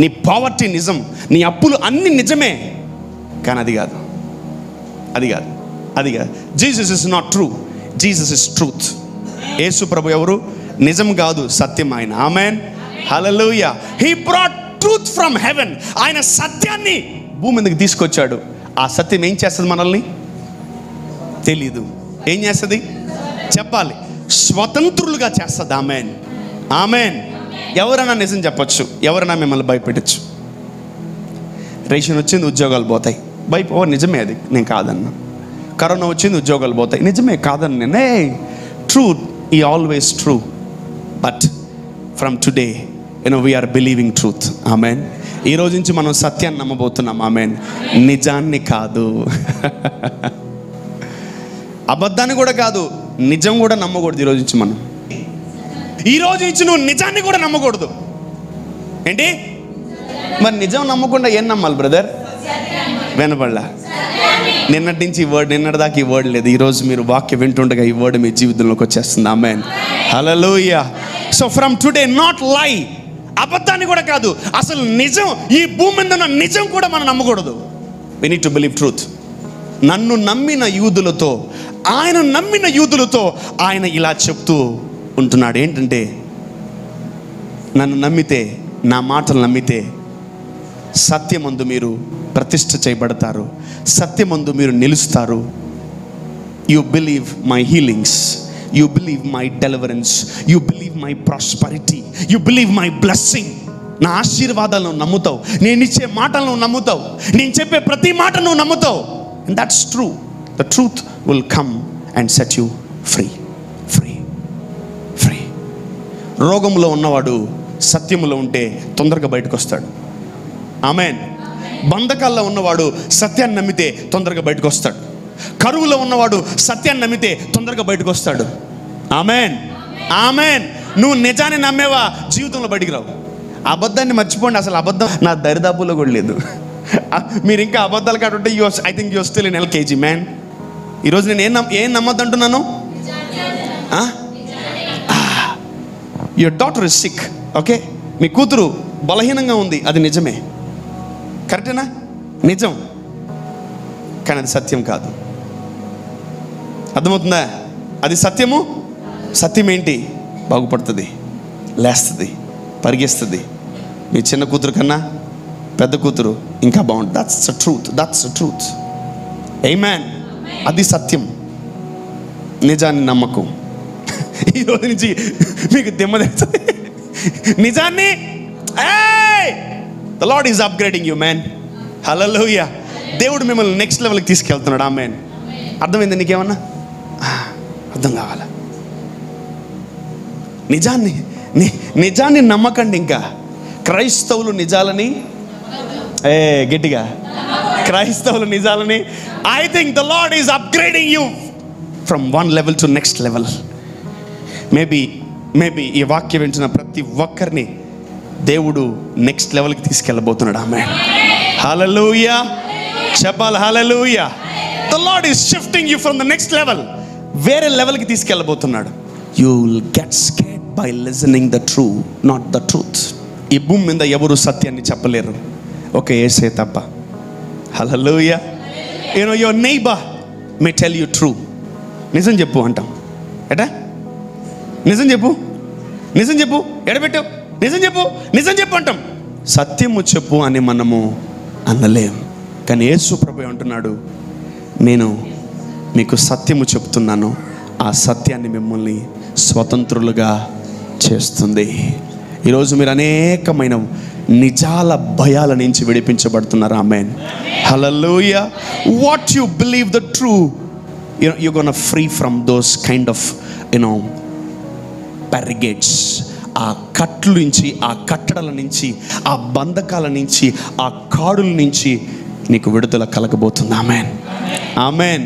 నీ పావర్టీ నిజం, నీ అప్పులు అన్ని నిజమే. కానీ అది కాదు, అది కాదు, అది కాదు. Jesus is not true, Jesus is truth. Yesu ప్రభు ఎవరు? నిజం కాదు, సత్యం ఆయన. ఆమేన్. హల్లెలూయా. He brought truth from heaven. ఆయన సత్యాన్ని భూమి మీదకి తీసుకొచ్చాడు. ఆ సత్యం ఏం చేస్తుంది? మనల్ని తెలీదు. ఏం చేస్తుంది? చెప్పాలి. స్వతంత్రులుగా చేస్తుంది. ఆమేన్. ఆమేన్. ఎవరైనా నిజం చెప్పచ్చు, ఎవరైనా మిమ్మల్ని భయపెట్టచ్చు. రేషన్ వచ్చింది, ఉద్యోగాలు పోతాయి, నిజమే, అది నేను కాదన్నా. కరోనా వచ్చింది, ఉద్యోగాలు పోతాయి, నిజమే, కాదని నేనే. Truth is always true. But from today we are believing truth. ఆమేన్. ఈ రోజు నుంచి మనం సత్యాన్ని నమ్మబోతున్నాం. ఆమేన్. నిజాన్ని కాదు, అబద్ధాన్ని కూడా కాదు, నిజం కూడా నమ్మకూడదు. ఈ రోజు నుంచి మనం, ఈ రోజు నుంచి నువ్వు నిజాన్ని కూడా నమ్మకూడదు. ఏంటి మరి? నిజం నమ్మకుండా ఏం నమ్మాలి బ్రదర్? వినపడలా? నిన్నటి నుంచి ఈ వర్డ్, నిన్నటి దాకా ఈ వర్డ్ లేదు. ఈరోజు మీరు వాక్యం వింటుండగా ఈ వర్డ్ మీ జీవితంలోకి వచ్చేస్తుంది. ఆమేన్. హల్లెలూయా. So from today not lie, అబద్ధాన్ని కూడా కాదు, అసలు నిజం, ఈ భూమి మీద ఉన్న నిజం కూడా మనం నమ్మకూడదు. We need to believe truth. నన్ను నమ్మిన యూదులతో ఆయన నమ్మిన యూదులతో ఆయన ఇలా చెప్తూ ఉంటున్నాడు. ఏంటంటే, నన్ను నమ్మితే, నా మాటలు నమ్మితే సత్యమందు మీరు ప్రతిష్ఠ చేయబడతారు, సత్యమందు మీరు నిలుస్తారు. You believe my healings, you believe my deliverance, you believe my prosperity, you believe my blessing. నా ఆశీర్వాదాలను నమ్ముతావు, నేను ఇచ్చే మాటలను నమ్ముతావు, నేను చెప్పే ప్రతి మాట నువ్వు నమ్ముతావు. And that's true. The truth will come and set you free. Free free. రోగంలో ఉన్నవాడు సత్యములో ఉంటే తొందరగా బయటకు వస్తాడు. ఆమేన్. బంధకాల్లో ఉన్నవాడు సత్యాన్ని నమ్మితే తొందరగా బయటకు వస్తాడు. కరువులో ఉన్నవాడు సత్యాన్ని నమ్మితే తొందరగా బయటకు వస్తాడు. ఆమేన్, ఆమేన్. నువ్వు నిజాన్ని నమ్మేవా, జీవితంలో బయటికి రావు. అబద్ధాన్ని మర్చిపోండి. అసలు అబద్ధం నా దరిదాపులో కూడా లేదు. మీరు ఇంకా అబద్ధాలు కాటుంటే I think you're still in LKG man. ఈరోజు నేను ఏం నమ్మద్దు అంటున్నాను? Your daughter is sick. Okay, మీ కూతురు బలహీనంగా ఉంది, అది నిజమే, కరెక్టేనా? నిజం, కానీ అది సత్యం కాదు. అర్థమవుతుందా? అది సత్యము. సత్యం ఏంటి? బాగుపడుతుంది, లేస్తుంది, పరిగెస్తుంది. మీ చిన్న కూతురు కన్నా పెద్ద కూతురు ఇంకా బాగుంటుంది. That's the truth. That's the truth. ఆమేన్. అది సత్యం. నిజాన్ని నమ్మకం. ఈరోజు నుంచి మీకు దిమ్మ తెస్తుంది. నిజాన్ని. The lord is upgrading you man. హల్లెలూయా. దేవుడు మిమ్మల్ని నెక్స్ట్ లెవెల్కి తీసుకెళ్తున్నాడు. ఆమేన్. అర్థమైంది నీకేమన్నా? అర్థం కావాలా? నిజాన్ని నమ్మకండి. ఇంకా క్రైస్తవులు నిజాలని, గట్టిగా, క్రైస్తవులు నిజాలని. I think the lord is upgrading you from one level to next level. Maybe ఈ వాక్యం వింటున్న ప్రతి ఒక్కరిని దేవుడు నెక్స్ట్ లెవెల్కి తీసుకెళ్ళబోతున్నాడు. ఆమేన్. హల్లెలూయా. చెప్పాలి హల్లెలూయా. The lord is shifting you from the next level. వేరే లెవెల్కి తీసుకెళ్ళబోతున్నాడు. You will get scared by listening the true, not the truth. ఈ భూమి మీద ఎవరు సత్యాన్ని చెప్పలేరు, ఒక యేసే తప్ప. హల్లెలూయా. You know your neighbour may tell you true. నిజం చెప్పు అంటాం. ఎటా? నిజం చెప్పు, నిజం చెప్పు, ఎడబెట్టు, నిజం చెప్పు, నిజం చెప్పు అంటాం. సత్యము చెప్పు అని మనము అనలేం. కానీ యేసు ప్రభువు అంటున్నాడు, నేను మీకు సత్యము చెప్తున్నాను, ఆ సత్యాన్ని మిమ్మల్ని స్వతంత్రులుగా చేస్తుంది. ఈరోజు మీరు అనేకమైన నిజాల భయాల నుంచి విడిపించబడుతున్నారు. ఆమేన్. హల్లెలూయా. What you believe the true, you gonna free from those kind of barricades. ఆ కట్లు నుంచి, ఆ కట్టడల నుంచి, ఆ బంధకాల నుంచి, ఆ కాడుల నుంచి నీకు విడుదల కలగబోతుంది. ఆమేన్, ఆమేన్.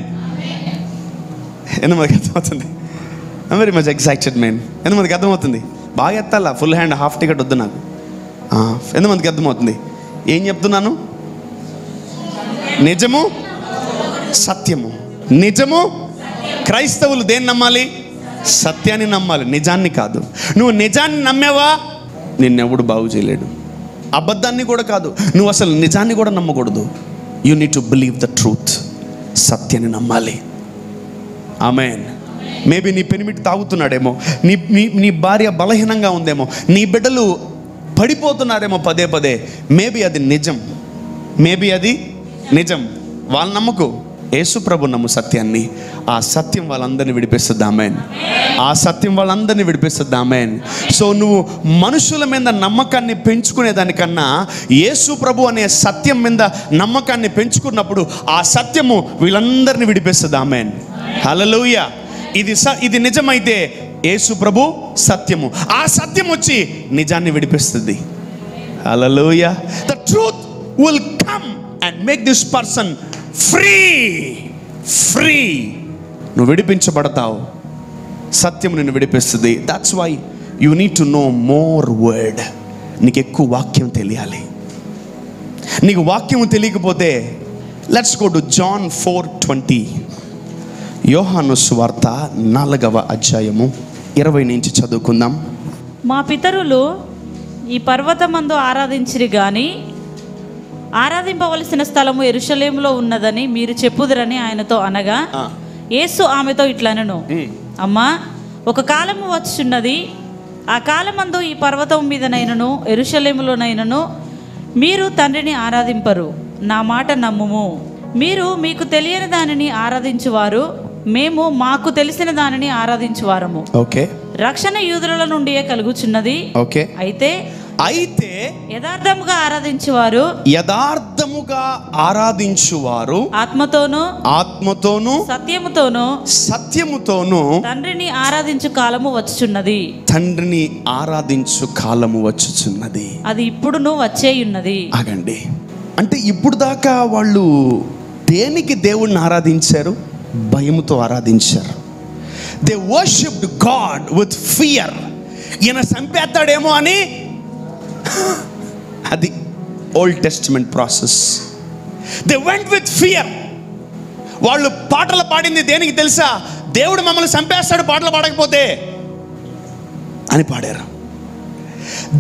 ఎంతమందికి అర్థమవుతుంది? Very much excited man. ఎంతమందికి అర్థమవుతుంది? బాగా ఎత్తాలా, ఫుల్ హ్యాండ్, హాఫ్ టికెట్ వద్దు నాకు. ఎంతమందికి అర్థమవుతుంది ఏం చెప్తున్నాను? నిజము, సత్యము. నిజము. క్రైస్తవులు దేన్ని నమ్మాలి? సత్యాన్ని నమ్మాలి, నిజాన్ని కాదు. నువ్వు నిజాన్ని నమ్మేవా, నిన్నెవడు బాగు చేయలేడు. అబద్ధాన్ని కూడా కాదు, నువ్వు అసలు నిజాన్ని కూడా నమ్మకూడదు. You need to believe the truth. సత్యాన్ని నమ్మాలి. ఆమేన్. మేబీ నీ పెనిమిటి తాగుతున్నాడేమో, నీ భార్య బలహీనంగా ఉందేమో, నీ బిడ్డలు పడిపోతున్నారేమో పదే పదే. మేబీ అది నిజం, మేబీ అది నిజం. వాళ్ళ నమ్మకు, యేసు ప్రభు నమ్ము సత్యాన్ని. ఆ సత్యం వాళ్ళందరినీ విడిపిస్తుంది. ఆమేన్. ఆ సత్యం వాళ్ళందరినీ విడిపిస్తుంది. ఆమేన్. సో నువ్వు మనుషుల మీద నమ్మకాన్ని పెంచుకునేదానికన్నా యేసు ప్రభు అనే సత్యం మీద నమ్మకాన్ని పెంచుకున్నప్పుడు ఆ సత్యము వీళ్ళందరినీ విడిపిస్తుంది. ఆమేన్. హల్లెలూయా. ఇది నిజమైతే యేసు ప్రభు సత్యము, ఆ సత్యం వచ్చి నిజాన్ని విడిపిస్తుంది. హల్లెలూయా. The truth will come and make this person free. Free. నువ్వు విడిపించబడతావు, సత్యం నిన్ను విడిపిస్తుంది. That's why you need to know more word. నీకు ఎక్కువ వాక్యం తెలియాలి. నీకు వాక్యం తెలియకపోతే లెట్స్ గో టు జాన్ 4:20. యోహాను సువార్త 4వ అధ్యాయము 20 నుంచి చదువుకుందాం. మా పితరులు ఈ పర్వతమందు ఆరాధించిరి గాని ఆరాధింపవలసిన స్థలము యెరూషలేములో ఉన్నదని మీరు చెప్పుదురని ఆయనతో అనగా, యేసు ఆమెతో ఇట్లనెను, అమ్మా, ఒక కాలము వచ్చున్నది, ఆ కాలమందు ఈ పర్వతం మీదనైనను యెరూషలేములోనైనను మీరు తండ్రిని ఆరాధింపరు. నా మాట నమ్ముము. మీరు మీకు తెలియని దానిని ఆరాధించువారు, మేము మాకు తెలిసిన దానిని ఆరాధించువారము. ఓకే, రక్షణ యూదుల నుండియే కలుగుచున్నది. ఓకే, అయితే యథార్థముగా ఆరాధించువారు ఆత్మతోను సత్యముతోను తండ్రిని ఆరాధించు కాలము వచ్చుచున్నది. అది ఇప్పుడును వచ్చేయున్నది. ఆగండి, అంటే ఇప్పుడు దాకా వాళ్ళు దేనికి దేవుణ్ణి ఆరాధించారు? భయముతో ఆరాధించారు. They worshipped God with fear. ఈయన చంపేస్తాడేమో అని. అది old testament process. They went with fear. వాళ్ళు పాటలు పాడింది దేనికి తెలుసా? దేవుడు మమ్మల్ని చంపేస్తాడు పాటలు పాడకపోతే అని పాడారు.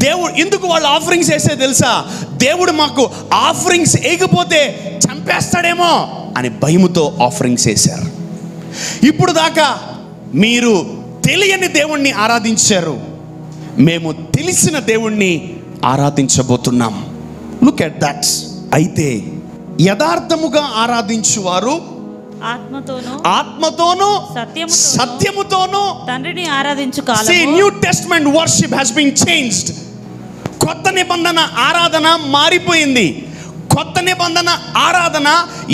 దేవుడు ఎందుకు వాళ్ళు ఆఫరింగ్స్ వేసే తెలుసా? దేవుడు మాకు ఆఫరింగ్స్ వేయకపోతే చంపేస్తాడేమో అని భయముతో ఆఫరింగ్స్ వేశారు. ఇప్పుడు దాకా మీరు తెలియని దేవుణ్ణి ఆరాధించారు, మేము తెలిసిన దేవుణ్ణి ఆరాధించబోతున్నాం. Look at that. అయితే యథార్థముగా ఆరాధించువారు ఆత్మతోను సత్యముతోను తండ్రిని ఆరాధించు కాలము. See, New Testament worship has been changed. కొత్త నిబంధన ఆరాధన మారిపోయింది. కొత్త నిబంధన ఆరాధన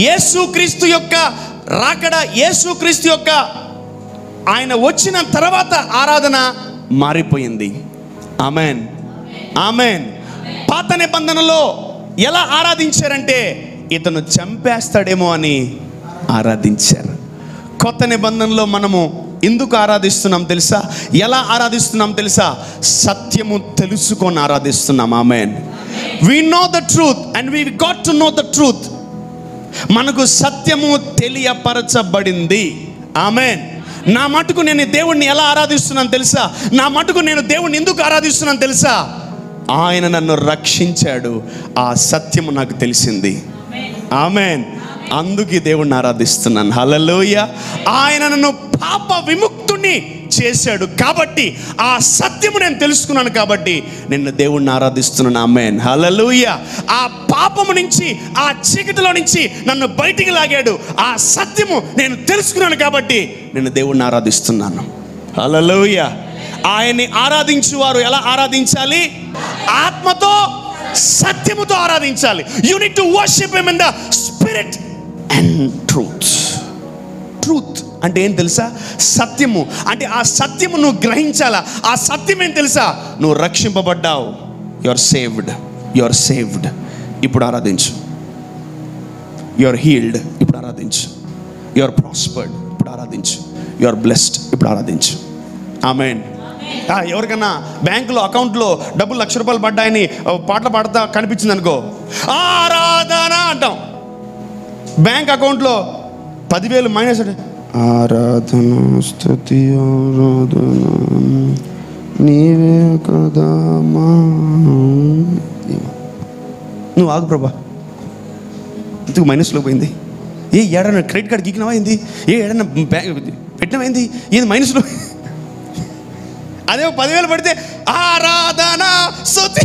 యేసుక్రీస్తు యొక్క రాకడ, యేసుక్రీస్తు యొక్క ఆయన వచ్చిన తర్వాత ఆరాధన మారిపోయింది. Amen, amen. పాత నిబంధనలో ఎలా ఆరాధించారంటే ఇతను చంపేస్తాడేమో అని ఆరాధించారు. కొత్త నిబంధనలో మనము ఎందుకు ఆరాధిస్తున్నాం తెలుసా? ఎలా ఆరాధిస్తున్నాం తెలుసా? సత్యము తెలుసుకొని ఆరాధిస్తున్నాం. Amen. We know the truth and we got to know the truth. మనకు సత్యము తెలియపరచబడింది. ఆమెన్. నా మటుకు నేను దేవుణ్ణి ఎలా ఆరాధిస్తున్నాను తెలుసా? నా మటుకు నేను దేవుణ్ణి ఎందుకు ఆరాధిస్తున్నాను తెలుసా? ఆయన నన్ను రక్షించాడు, ఆ సత్యము నాకు తెలిసింది. ఆమెన్. అందుకే దేవుణ్ణి ఆరాధిస్తున్నాను. హల్లెలూయా. ఆయన నన్ను పాప విముక్తుని చేశాడు కాబట్టి, ఆ సత్యము నేను తెలుసుకున్నాను కాబట్టి నిన్ను దేవుణ్ణి ఆరాధిస్తున్నాను. ఆమేన్, హల్లెలూయా. ఆ పాపము నుంచి, ఆ చీకటిలో నుంచి నన్ను బయటికి లాగాడు. ఆ సత్యము నేను తెలుసుకున్నాను కాబట్టి నిన్ను దేవుణ్ణి ఆరాధిస్తున్నాను. హల్లెలూయా. ఆయన్ని ఆరాధించువారు ఎలా ఆరాధించాలి? ఆత్మతో సత్యముతో ఆరాధించాలి. You need to worship him in the spirit and truth. Truth అంటే ఏం తెలుసా? సత్యము అంటే ఆ సత్యము నువ్వు గ్రహించాలా. ఆ సత్యం ఏం తెలుసా? నువ్వు రక్షింపబడ్డావు. You are saved, you are saved. ఇప్పుడు ఆరాధించు. You are healed. ఇప్పుడు ఆరాధించు. You are prospered. ఇప్పుడు ఆరాధించు. You are blessed. ఇప్పుడు ఆరాధించు. ఆమేన్. ఎవరికన్నా బ్యాంకులో అకౌంట్లో డబ్బులు ₹1,00,000 పడ్డాయని పాటలు పాడుతా కనిపించింది అనుకో, ఆరాధన అంటాం. బ్యాంక్ అకౌంట్లో 10,000 మైనస్ అంటే ఆరాధన స్తుతి ఆరాధన నీవే కదా. నువ్వు ఆగు ప్రభా, ఇందుకు మైనస్లో పోయింది. ఏడన్నా క్రెడిట్ కార్డు గీకినావా ఏంది? ఏడన్నా బ్యాంక్ పెట్టినమైంది ఏది మైనస్లో? అదే 10,000 పడితే ఆరాధన స్తుతి.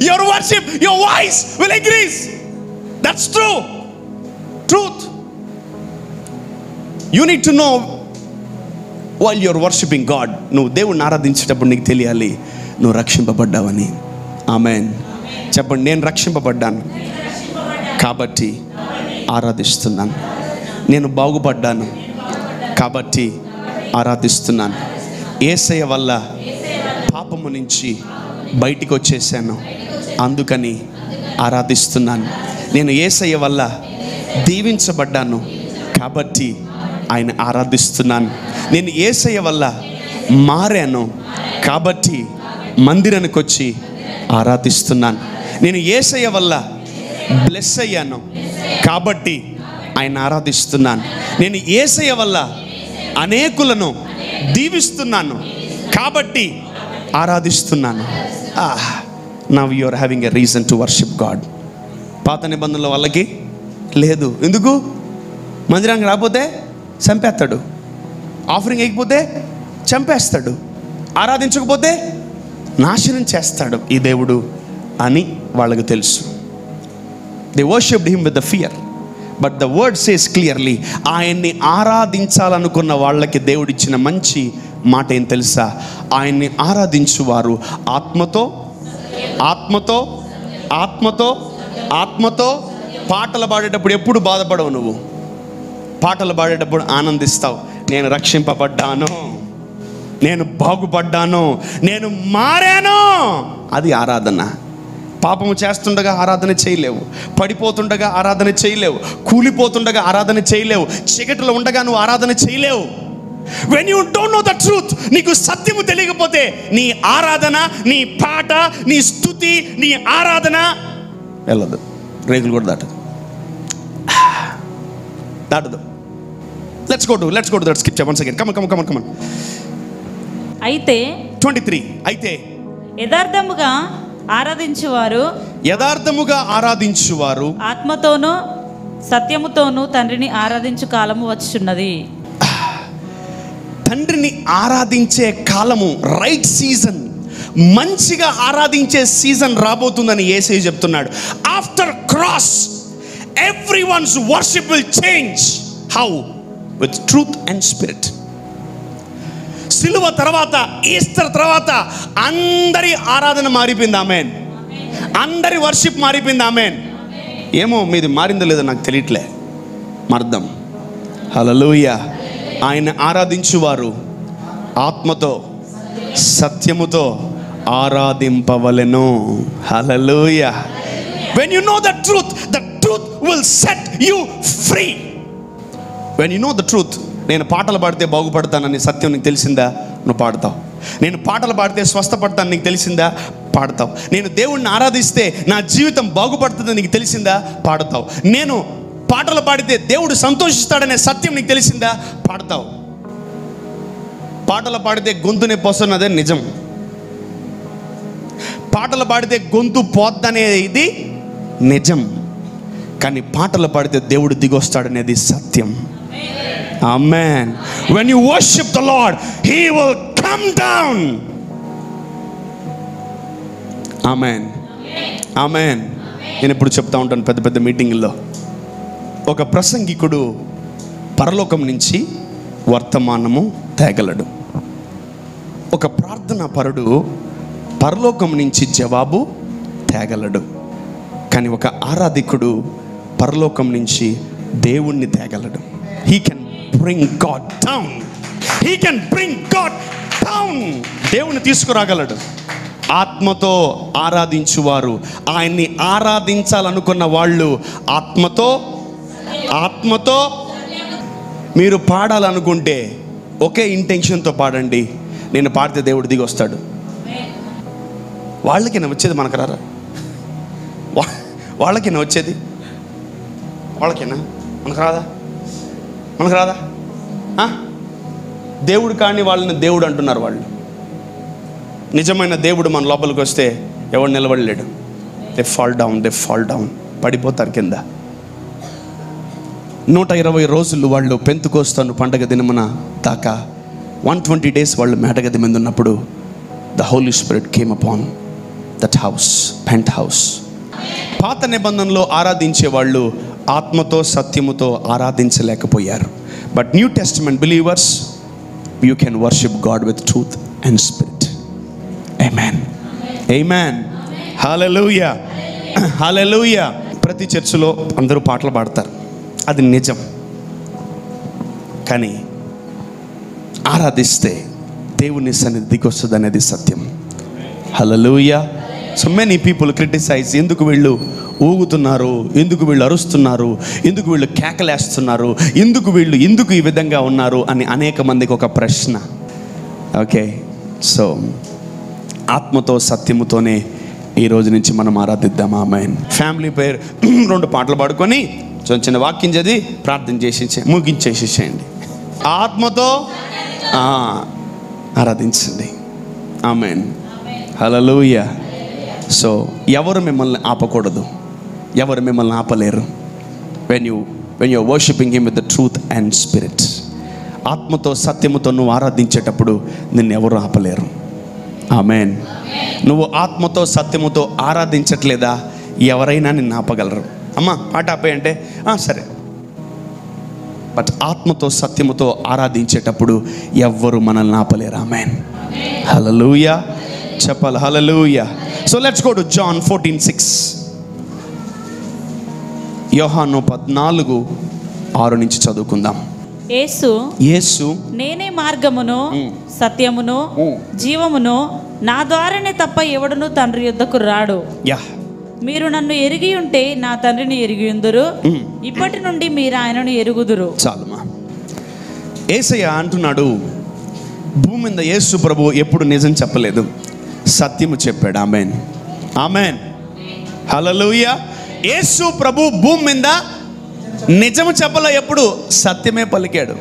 Your worship, your voice will increase. That's true. Truth. You need to know while you're worshiping God. నువ్వు దేవుణ్ణి ఆరాధించేటప్పుడు నీకు తెలియాలి నువ్వు రక్షింపబడ్డావని. ఆమేన్. చెప్పండి, నేను రక్షింపబడ్డాను కాబట్టి ఆరాధిస్తున్నాను. నేను బాగుపడ్డాను కాబట్టి ఆరాధిస్తున్నాను. యేసయ్య వల్ల పాపము నుంచి బయటికి వచ్చేసాను, అందుకని ఆరాధిస్తున్నాను. నేను యేసయ్య వల్ల దీవించబడ్డాను కాబట్టి ఆయన ఆరాధిస్తున్నాను. నేను యేసయ్య వల్ల మారాను కాబట్టి మందిరానికి వచ్చి ఆరాధిస్తున్నాను. నేను యేసయ్య వల్ల బ్లెస్ అయ్యాను కాబట్టి ఆయన ఆరాధిస్తున్నాను. నేను యేసయ్య వల్ల అనేకులను దీవిస్తున్నాను కాబట్టి ఆరాధిస్తున్నాను. Now you are having a reason to worship God. పాత నిబంధనల వాళ్ళకి లేదు. ఎందుకు? మందిరానికి రాకపోతే చంపేస్తాడు, ఆఫరింగ్ వేయకపోతే చంపేస్తాడు, ఆరాధించకపోతే నాశనం చేస్తాడు ఈ దేవుడు అని వాళ్ళకి తెలుసు. They worshipped him with the fear. But the word says clearly, ఆయన్ని ఆరాధించాలనుకున్న వాళ్ళకి దేవుడిచ్చిన మంచి మాట ఏం తెలుసా? ఆయన్ని ఆరాధించువారు ఆత్మతో ఆత్మతో ఆత్మతో ఆత్మతో. పాటలు పాడేటప్పుడు ఎప్పుడు బాధపడవు నువ్వు, పాటలు పాడేటప్పుడు ఆనందిస్తావు. నేను రక్షింపబడ్డాను, నేను బాగుపడ్డాను, నేను మారాను. అది ఆరాధన. పాపము చేస్తుండగా ఆరాధన చేయలేవు, పడిపోతుండగా ఆరాధన చేయలేవు, కూలిపోతుండగా ఆరాధన చేయలేవు, చీకటిలో ఉండగా నువ్వు ఆరాధన చేయలేవు. When you don't know the truth, నీకు సత్యము తెలియకపోతే నీ ఆరాధన, నీ పాట, నీ స్తుతి, నీ ఆరాధన వెళ్ళదు, రేకులు కూడా దాటదు. Let's go to that skip once again. Come on. అయితే 23. అయితే యథార్థముగా ఆరాధించువారు ఆత్మతోనూ సత్యముతోనూ తండ్రిని ఆరాధించు కాలము వచ్చున్నది. తండ్రిని ఆరాధించే కాలము, రైట్ సీజన్, మంచిగా ఆరాధించే సీజన్ రాబోతుందని యేసయ్య చెప్తున్నాడు. After cross everyone's worship will change. How? With truth and spirit. సిలువ తర్వాత, ఈస్టర్ తర్వాత అందరి ఆరాధన మారిపోయింది. ఆమేన్. అందరి వర్షిప్ మారిపోయింది. ఆమేన్. ఏమో మీది మారిందో లేదో నాకు తెలియట్లే, మర్దం. హల్లెలూయా. ఆయన ఆరాధించువారు ఆత్మతో సత్యముతో ఆరాధింపవలెను. హల్లెలూయా. When you know the truth will set you free. When you know the truth, నేను పాటలు పాడితే బాగుపడతానని సత్యం నీకు తెలిసిందా? నువ్వు పాడతావు. నేను పాటలు పాడితే స్వస్థపడతాను నీకు తెలిసిందా? పాడతావు. నేను దేవుణ్ణి ఆరాధిస్తే నా జీవితం బాగుపడుతుందని నీకు తెలిసిందా? పాడతావు. నేను పాటలు పాడితే దేవుడు సంతోషిస్తాడనే సత్యం నీకు తెలిసిందా? పాడతావు. పాటలు పాడితే గొంతు నొప్పి వస్తున్నదే నిజం. పాటలు పాడితే గొంతు పోద్దనేది నిజం. కానీ పాటలు పాడితే దేవుడు దిగొస్తాడనేది సత్యం. ఆమేన్. When you worship the Lord, He will come down. ఆమేన్. ఆమేన్. నేను ఎప్పుడు చెప్తా ఉంటాను పెద్ద పెద్ద మీటింగుల్లో, ఒక ప్రసంగికుడు పరలోకం నుంచి వర్తమానము తేగలడు, ఒక ప్రార్థనా పరుడు పరలోకం నుంచి జవాబు తేగలడు. కానీ ఒక ఆరాధికుడు పరలోకం నుంచి దేవుణ్ణి తేగలడు. He can bring God down. He can bring God down. దేవుణ్ణి తీసుకురాగలడు. ఆత్మతో ఆరాధించువారు, ఆయన్ని ఆరాధించాలనుకున్న వాళ్ళు ఆత్మతో మీరు పాడాలనుకుంటే ఒకే ఇంటెన్షన్తో పాడండి. నేను పాడితే దేవుడు దిగి వస్తాడు. వాళ్ళకైనా వచ్చేది, మనకు రారా? వాళ్ళకైనా వచ్చేది, వాళ్ళకైనా మనకు రాదా? దేవుడు కానీ వాళ్ళని దేవుడు అంటున్నారు వాళ్ళు. నిజమైన దేవుడు మన లోపలికి వస్తే ఎవడు నిలబడలేడు. దే ఫాల్ డౌన్, పడిపోతారు కింద. 120 రోజులు వాళ్ళు పెంతుకోస్తాను పండగ దినమున దాకా 120 days వాళ్ళు మేటగది మీద ఉన్నప్పుడు the holy spirit came upon that house, penthouse. పాత నిబంధనలో ఆరాధించే వాళ్ళు ఆత్మతో సత్యముతో ఆరాధించలేకపోయారు. But new testament believers, you can worship God with truth and spirit. ఆమేన్. ఆమేన్. హల్లెలూయా. హల్లెలూయా. ప్రతి చర్చిలో అందరూ పాటలు పాడతారు, అది నిజం. కానీ ఆరాధిస్తే దేవుని సన్నిధికి వస్తుంది అనేది సత్యం. హల్లెలూయా. సో మెనీ పీపుల్ క్రిటిసైజ్, ఎందుకు వీళ్ళు ఊగుతున్నారు, ఎందుకు వీళ్ళు అరుస్తున్నారు, ఎందుకు వీళ్ళు కేకలేస్తున్నారు, ఎందుకు ఈ విధంగా ఉన్నారు అని అనేక మందికి ఒక ప్రశ్న. ఓకే, సో ఆత్మతో సత్యముతోనే ఈ రోజు నుంచి మనం ఆరాధిద్దాం. ఆమేన్. ఫ్యామిలీ పేరు 2 పాటలు పాడుకొని చిన్న వాక్యం చదివి ప్రార్థన చేసి ముగించేసేసేయండి. ఆత్మతో ఆరాధించండి. ఆమేన్. హల్లెలూయా. సో ఎవరు మిమ్మల్ని ఆపకూడదు, ఎవరు మిమ్మల్ని ఆపలేరు. When you when you're worshiping him with the truth and spirit. ఆత్మతో సత్యముతో నువ్వు ఆరాధించేటప్పుడు నిన్ను ఎవరు ఆపలేరు. ఆమేన్. నువ్వు ఆత్మతో సత్యముతో ఆరాధించట్లేదా, ఎవరైనా నిన్ను ఆపగలరు. అమ్మా పాట ఆపేయంటే సరే. బట్ ఆత్మతో సత్యముతో ఆరాధించేటప్పుడు ఎవ్వరు మనల్ని ఆపలేరు. ఆమేన్. హల్లెలూయా చెప్పాలి. హల్లెలూయా. So let's go to John 14:6. యోహాను 14:6 నుంచి చదువుకుందాం. యేసు నేనే మార్గమును సత్యమును జీవమును, నా ద్వారానే తప్ప ఎవడును తండ్రి యొద్దకు రాడు. మీరు నన్ను ఎరిగి ఉంటే నా తండ్రిని ఎరిగియుందురు, ఇప్పటి నుండి మీరు ఆయనను ఎరుగుదురు. చాలుమా. యేసయ్య అంటున్నాడు, భూమి మీద యేసు ప్రభు ఎప్పుడు నిజం చెప్పలేదు, సత్యము చెప్పాడు. ఆమేన్. ఆమేన్. హల్లెలూయా. యేసు ప్రభు భూమి మీద నిజము చెప్పలే, ఎప్పుడు సత్యమే పలికాడు.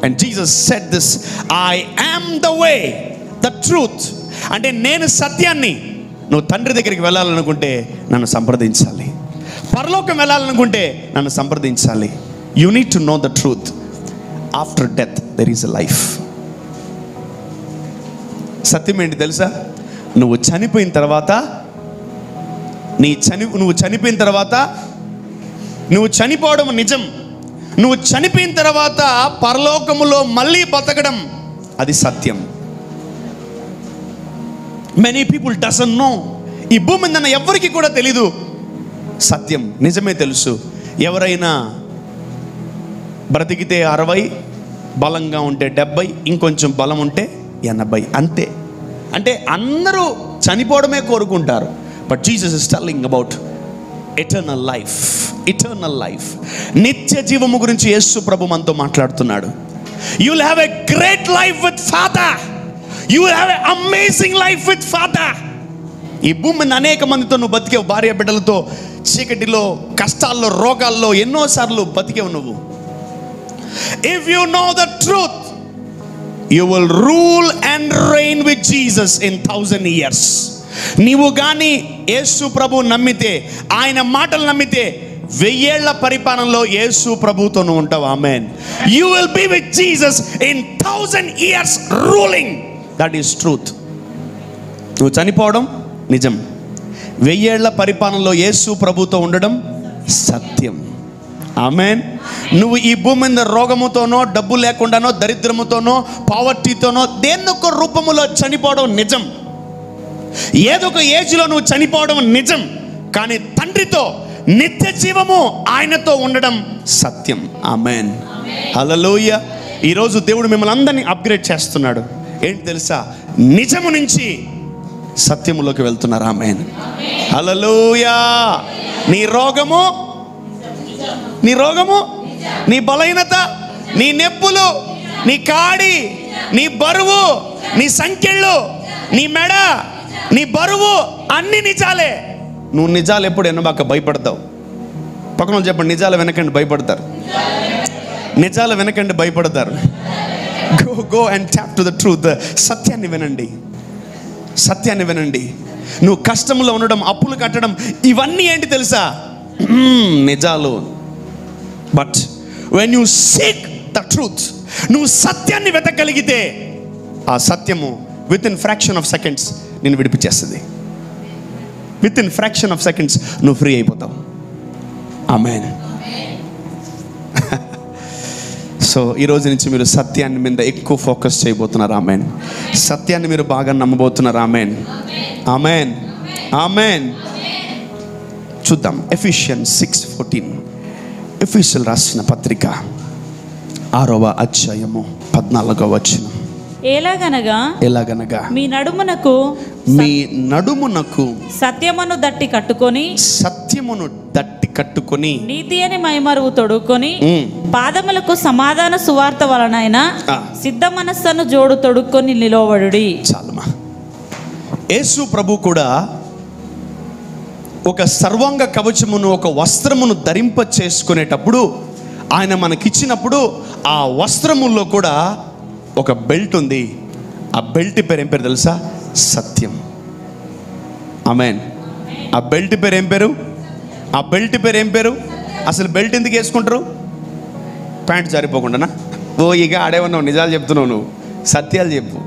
And Jesus said this, I am the way the truth. అంటే నేను సత్యాన్ని. నువ్వు తండ్రి దగ్గరికి వెళ్ళాలనుకుంటే నన్ను సంప్రదించాలి, పరలోకం వెళ్ళాలనుకుంటే నన్ను సంప్రదించాలి. You need to know the truth. After death there is a life. సత్యం ఏంటి తెలుసా? నువ్వు చనిపోయిన తర్వాత నువ్వు చనిపోవడం నిజం. నువ్వు చనిపోయిన తర్వాత పరలోకములో మళ్ళీ బతకడం, అది సత్యం. Many people doesn't know. ఈ భూమి మీద ఎవరికి కూడా తెలీదు సత్యం. నిజమే తెలుసు. ఎవరైనా బ్రతికితే 60, బలంగా ఉంటే 70, ఇంకొంచెం బలం ఉంటే 80, అంతే. అంటే అందరూ చనిపోవడమే కోరుకుంటారు. But Jesus is telling about eternal life. Eternal life, నిత్య జీవము గురించి యేసు ప్రభు మనతో మాట్లాడుతున్నాడు. You will have a great life with father. You will have a amazing life with father. ఈ భూమి మీద అనేక మందితో నువ్వు బతికేవు, భార్య బిడ్డలతో, చీకటిలో, కష్టాల్లో, రోగాల్లో ఎన్నోసార్లు బతికేవు నువ్వు. If you know the truth, you will rule and rain with Jesus in 1000 years. నీవు కానీ యేసు ప్రభు నమ్మితే, ఆయన మాటలు నమ్మితే 1000 ఏళ్ల పరిపాలనలో యేసు ప్రభుతో నువ్వు ఉంటావు. ఆమేన్. You will be with Jesus in 1000 years ruling. That is truth. నువ్వు చనిపోవడం నిజం, 1000 ఏళ్ల పరిపాలనలో యేసు ప్రభుతో ఉండడం సత్యం. ఆమేన్. నువ్వు ఈ భూమి మీద రోగముతోనో, డబ్బు లేకుండానో, దరిద్రముతోనో, పావర్టీతోనో, దేన్నొక రూపములో చనిపోవడం నిజం. ఏదో ఒక ఏజ్లో నువ్వు చనిపోవడం నిజం. కానీ తండ్రితో నిత్య జీవము, ఆయనతో ఉండడం సత్యం. ఆమేన్. హల్లెలూయా. ఈరోజు దేవుడు మిమ్మల్ని అందరినీ అప్గ్రేడ్ చేస్తున్నాడు. ఏంటి తెలుసా? నిజము నుంచి సత్యములోకి వెళ్తున్నారు. ఆమేన్. హల్లెలూయా. నీ రోగము, నీ బలహీనత, నీ నొప్పులు, నీ కాడి, నీ బరువు, నీ సంకెళ్ళు, నీ మెడ, నీ బరువు అన్ని నిజాలే. నువ్వు నిజాలు ఎప్పుడు ఎన్నబాక భయపడతావు. పక్కన చెప్పండి, నిజాలు వెనకండి భయపడతారు. నిజాలు వెనకండి భయపడతారు. Go and tap to the truth. సత్యాన్ని వినండి, సత్యాన్ని వినండి. నువ్వు కష్టంలో ఉండడం, అప్పులు కట్టడం, ఇవన్నీ ఏంటి తెలుసా? నిజాలు. But when you seek the truth, నువ్వు సత్యాన్ని వెతకగలిగితే ఆ సత్యము within fraction of seconds నేను విడిపించేస్తుంది. Within fraction of seconds నువ్వు ఫ్రీ అయిపోతావు. ఆమేన్. సో ఈరోజు నుంచి మీరు సత్యాన్ని మీద ఎక్కువ ఫోకస్ చేయబోతున్నారు. ఆమేన్. సత్యాన్ని మీరు బాగా నమ్మబోతున్నారు. ఆమేన్. ఆమేన్. ఆమేన్. చూద్దాం ఎఫెసియన్స్ 6:14. ఎఫెసీయులకు రాసిన పత్రిక 6వ అధ్యాయము 14వ వచనం. ఎలాగనగా మీ నడుమునకు సత్యమును దట్టి కట్టుకొని నీతి అని మైమరువు తొడుక్కొని పాదములకు సమాధాన సువార్త వలనైన సిద్ధ మనస్సును జోడు తొడుక్కొని నిలవబడుడి. చాలమా. యేసు ప్రభు కూడా ఒక సర్వాంగ కవచమును, ఒక వస్త్రమును ధరింప చేసుకునేటప్పుడు, ఆయన మనకిచ్చినప్పుడు ఆ వస్త్రముల్లో కూడా ఒక బెల్ట్ ఉంది. ఆ బెల్ట్ పేరు ఏం పేరు తెలుసా? సత్యం. ఆమేన్. ఆ బెల్ట్ పేరు ఏం పేరు? అసలు బెల్ట్ ఎందుకు వేసుకుంటారు? ప్యాంట్ జారిపోకుండానా? ఓ ఇక ఆడేమన్నావు, నిజాలు చెప్తున్నావు నువ్వు, సత్యాలు చెప్పు.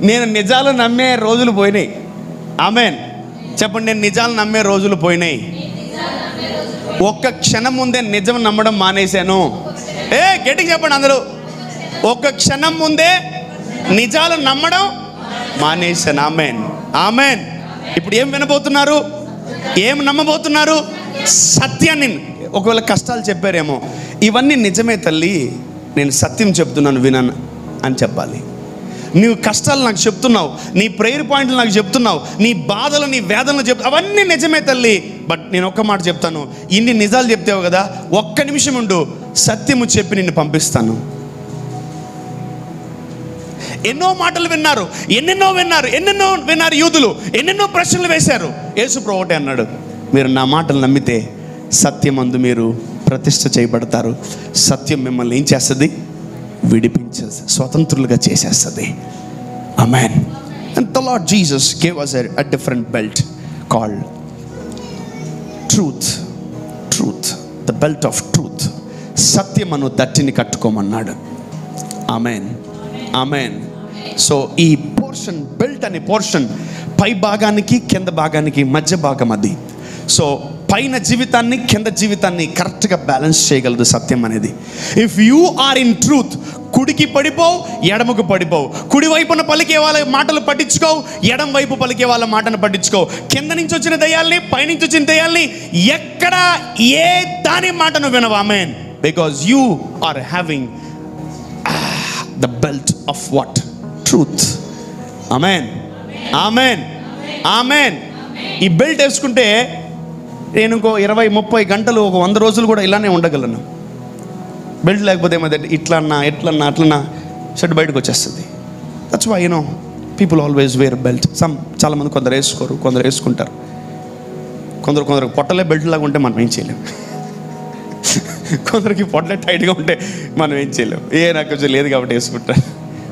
నేను నిజాలు నమ్మే రోజులు పోయినాయి. ఆమేన్ చెప్పండి. నేను నిజాలు నమ్మే రోజులు పోయినాయి. ఒక్క క్షణం ముందే నిజం నమ్మడం మానేశాను. గట్టిగా చెప్పండి అందరూ. ఒక్క క్షణం ముందే నిజాలు నమ్మడం మానేశాను. ఆమేన్ ఆమేన్. ఇప్పుడు ఏం వినబోతున్నారు? ఏం నమ్మబోతున్నారు? సత్యాన్ని. ఒకవేళ కష్టాలు చెప్పారేమో, ఇవన్నీ నిజమే తల్లి, నేను సత్యం చెప్తున్నాను వినను అని చెప్పాలి. నీవు కష్టాలు నాకు చెప్తున్నావు, నీ ప్రేయర్ పాయింట్లు నాకు చెప్తున్నావు, నీ బాధలు నీ వేదనలు అవన్నీ నిజమే తల్లి. బట్ నేను ఒక్క మాట చెప్తాను, ఇన్ని నిజాలు చెప్తావు కదా, ఒక్క నిమిషం ఉండు, సత్యము చెప్పి నిన్ను పంపిస్తాను. ఎన్నో మాటలు విన్నారు, ఎన్నెన్నో విన్నారు యూదులు, ఎన్నెన్నో ప్రశ్నలు వేశారు. యేసు ప్రభు ఒకటే అన్నాడు, మీరు నా మాటలు నమ్మితే సత్యమందు మీరు ప్రతిష్ఠ చేయబడతారు. సత్యం మిమ్మల్ని ఏం చేస్తుంది? విడిపించేది, స్వతంత్రులుగా చేసేస్తుంది. ఆమేన్. And the Lord Jesus gave us a different belt called truth. The belt of truth. సత్యమను దట్టిని కట్టుకోమన్నాడు. ఆమేన్ ఆమేన్. సో ఈ పోర్షన్, బెల్ట్ అనే పోర్షన్ పై భాగానికి కింద భాగానికి మధ్య భాగం అది. సో పైన జీవితాన్ని కింద జీవితాన్ని కరెక్ట్గా బ్యాలెన్స్ చేయగలదు సత్యం అనేది. If you are in truth, కుడికి పడిపోవు, ఎడమకు పడిపోవు. కుడి వైపున పలికే వాళ్ళ మాటలు పట్టించుకోవు, ఎడం వైపు పలికే వాళ్ళ మాటను పట్టించుకోవు. కింద నుంచి వచ్చిన దయ్యాల్ని, పైనుంచి వచ్చిన దయ్యాల్ని ఎక్కడ ఏ దాని మాటను వినవు. ఆమేన్. Because you are having the belt of what? Truth. Amen. Amen. Amen. ఈ బెల్ట్ వేసుకుంటే నేను ఇంకో 20-30 గంటలు, ఒక 100 రోజులు కూడా ఇలానే ఉండగలను. బెల్ట్ లేకపోతే ఏమైతే ఎట్లన్నా షర్ట్ బయటకు వచ్చేస్తుంది. That's why people always wear belt. చాలామంది కొందరు వేసుకోరు, కొందరు వేసుకుంటారు. కొందరు పొట్టలే బెల్ట్ లాగా ఉంటే మనం ఏం చేయలేము. కొందరికి పొట్టలే టైట్గా ఉంటే మనం ఏం చేయలేం. నాకు కొంచెం లేదు కాబట్టి వేసుకుంటారు.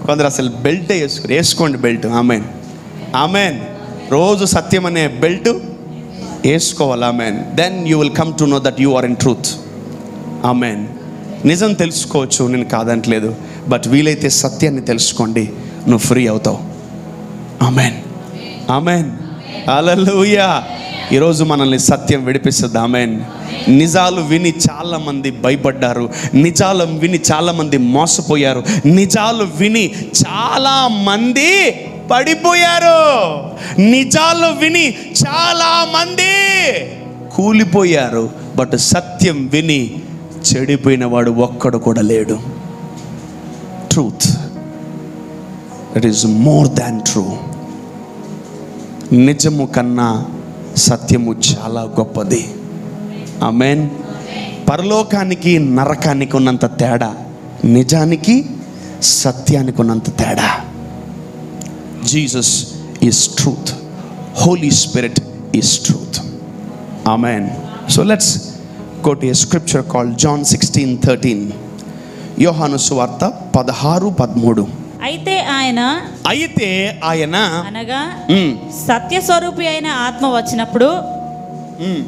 కొందరు అసలు బెల్టే వేసుకోండి బెల్ట్. ఆమేన్ ఆమేన్. రోజు సత్యం అనే బెల్ట్ వేసుకోవాలి. ఆమేన్. Then you will come to know that you are in truth. ఆమేన్. నిజం తెలుసుకోవచ్చు, నేను కాదంటలేదు, బట్ వీలైతే సత్యాన్ని తెలుసుకోండి, నువ్వు ఫ్రీ అవుతావు. ఆమేన్ ఆమేన్. హల్లెలూయా. ఈరోజు మనల్ని సత్యం విడిపిస్తుంది. ఆమేన్. నిజాలు విని చాలామంది భయపడ్డారు, నిజాలు విని చాలామంది మోసపోయారు, నిజాలు విని చాలామంది పడిపోయారు, నిజాలు విని చాలామంది కూలిపోయారు. బట్ సత్యం విని చెడిపోయిన వాడు ఒక్కడు కూడా లేడు. Truth, it is more than true. నిజము కన్నా సత్యము చాలా గొప్పది. ఆమేన్. పరలోకానికి నరకానికి ఉన్నంత తేడా నిజానికి సత్యానికి ఉన్నంత తేడా. Jesus is truth, holy spirit is truth. Amen. So let's go to a scripture called John 16:13. యోహాను సువార్త 16:13. అయితే ఆయన అనగా సత్య స్వరూపి అయిన ఆత్మ వచ్చినప్పుడు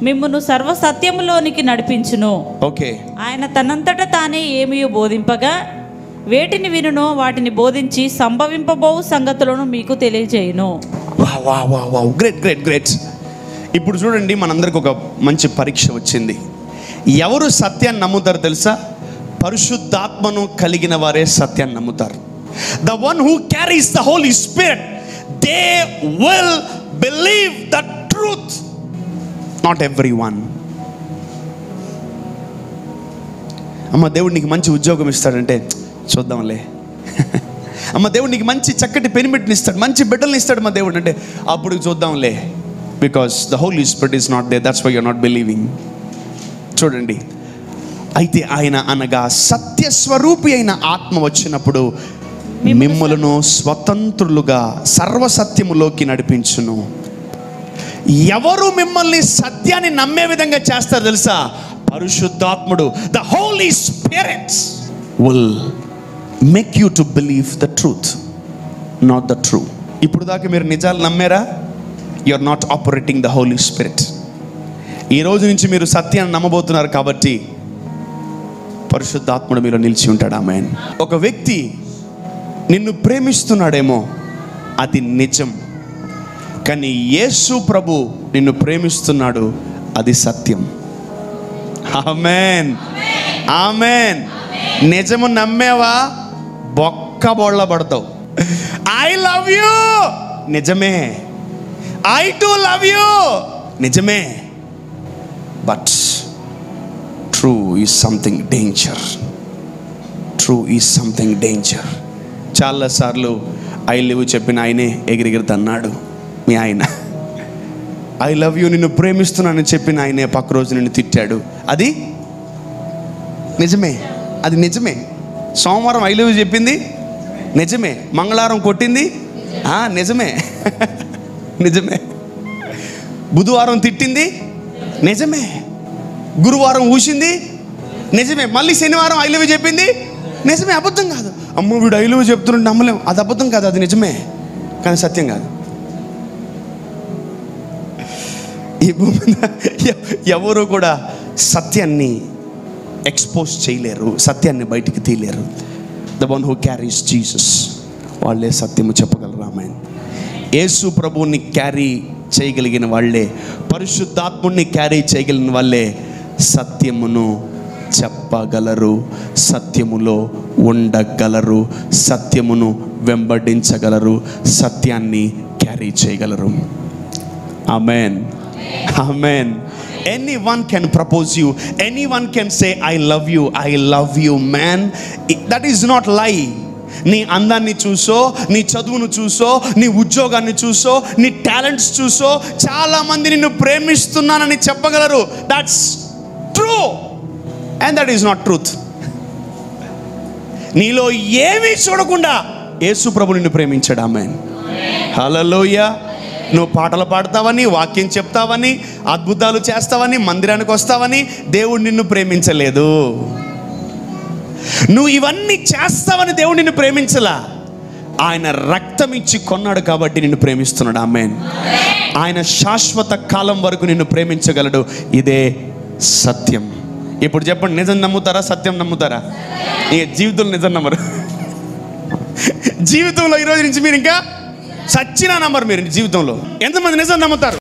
మిమ్మును సర్వ సత్యములోనికి నడిపించును. ఓకే. ఆయన తనంతట తానే ఏమీ బోధింపగా వేటిని వినునో వాటిని బోధించి సంభవింపబోవు సంగతులను మీకు తెలియజేయును. గ్రేట్. ఇప్పుడు చూడండి, మనందరికి ఒక మంచి పరీక్ష వచ్చింది. ఎవరు సత్యాన్ని నమ్ముతారు తెలుసా? పరిశుద్ధాత్మను కలిగిన వారే సత్యాన్ని నమ్ముతారు. The one who carries the Holy Spirit, they will believe the truth. Not everyone. అమ్మ దేవుడు నీకు మంచి ఉద్యోగం ఇస్తాడంటే చూద్దాంలే. అమ్మ దేవుడు నీకు మంచి చక్కటి పెనిమిటిని ఇస్తాడు, మంచి బిడ్డల్ని ఇస్తాడు మా దేవుడు అంటే అప్పుడు చూద్దాంలే. Because the holy spirit is not there, that's why you are not believing. చూడండి, అయితే ఆయన అనగా సత్యస్వరూపి అయిన ఆత్మ వచ్చినప్పుడు మిమ్ములను స్వతంత్రులుగా సర్వసత్యములోకి నడిపించును. ఎవరు మిమ్మల్ని సత్యాన్ని నమ్మే విధంగా చేస్తారు తెలుసా? పరిశుద్ధాత్ముడు. The holy spirit will make you to believe the truth, not the true. ఇప్పుడు దాకా మీరు నిజాలు నమ్మారా? You are not operating the holy spirit. ఈ రోజు నుంచి మీరు సత్యాన్ని నమ్మబోతున్నారు కాబట్టి పరిశుద్ధాత్ముడు మీలో నిలిచి ఉంటాడు. ఆమేన్. ఒక వ్యక్తి నిన్ను ప్రేమిస్తున్నాడేమో, అది నిజం. కానీ యేసు ప్రభు నిన్ను ప్రేమిస్తున్నాడు, అది సత్యం. ఆమేన్, ఆమేన్. నిజము నమ్మేవా, బొక్క బోళ్ళ పడతావు. ఐ లవ్ యూ, నిజమే. ఐ టు లవ్ యూ, నిజమే. But true is something danger. True is something danger. చాలాసార్లు ఐ లవ్ యూ చెప్పిన ఆయనే ఎగిరిగిరి తన్నాడు. మీ ఆయన ఐ లవ్ యూ నిన్ను ప్రేమిస్తున్నానని చెప్పిన ఆయనే పక్క రోజు నిన్ను తిట్టాడు. అది నిజమే, అది నిజమే. సోమవారం ఐ లవ్ యూ చెప్పింది నిజమే. మంగళవారం కొట్టింది నిజమే, నిజమే. బుధవారం తిట్టింది నిజమే. గురువారం ఊసింది నిజమే. మళ్ళీ శనివారం ఐ లవ్ యూ చెప్పింది నిజమే. అబద్ధం కాదు. అమ్మో వీడు ఐ లవ్ యూ చెప్తున్నాడు నమ్మలేం. అది అబద్ధం కాదు, అది నిజమే, కానీ సత్యం కాదు. ఈ భూమి మీద ఎవరు కూడా సత్యాన్ని ఎక్స్పోజ్ చేయలేరు, సత్యాన్ని బయటికి తీయలేరు. The one who carries Jesus, వాళ్ళే సత్యము చెప్పగలరు. ఆమేన్. యేసు ప్రభువుని క్యారీ చేయగలిగిన వాళ్ళే, పరిశుద్ధాత్ముడిని క్యారీ చేయగలిగిన వాళ్ళే సత్యమును చెప్పగలరు, సత్యములో ఉండగలరు, సత్యమును వెంబడించగలరు, సత్యాన్ని క్యారీ చేయగలరు. ఆమేన్, ఆమేన్. Anyone can propose you, anyone can say I love you man. That is not lie. నీ అందాన్ని చూసో, నీ చదువును చూసో, నీ ఉద్యోగాన్ని చూసో, నీ టాలెంట్స్ చూసో చాలామంది నిన్ను ప్రేమిస్తున్నానని చెప్పగలరు. That's true and that is not truth. నీలో ఏమీ చూడకుండా యేసు ప్రభు నిన్ను ప్రేమించాడు. ఆమేన్, హల్లెలూయా. నువ్వు పాటలు పాడతావని, వాక్యం చెప్తావని, అద్భుతాలు చేస్తావని, మందిరానికి వస్తావని దేవుడు నిన్ను ప్రేమించలేదు. నువ్వు ఇవన్నీ చేస్తావని దేవుడు నిన్ను ప్రేమించలా. ఆయన రక్తం ఇచ్చి కొన్నాడు కాబట్టి నిన్ను ప్రేమిస్తున్నాడు. ఆమేన్. ఆయన శాశ్వత కాలం వరకు నిన్ను ప్రేమించగలడు. ఇదే సత్యం. ఇప్పుడు చెప్పండి, నిజం నమ్ముతారా, సత్యం నమ్ముతారా? ఇక జీవితంలో నిజం నమ్మరు. జీవితంలో ఈరోజు నుంచి మీరు ఇంకా సచ్చినా నమ్మరు. మీరు జీవితంలో ఎంతమంది నిజం నమ్ముతారు?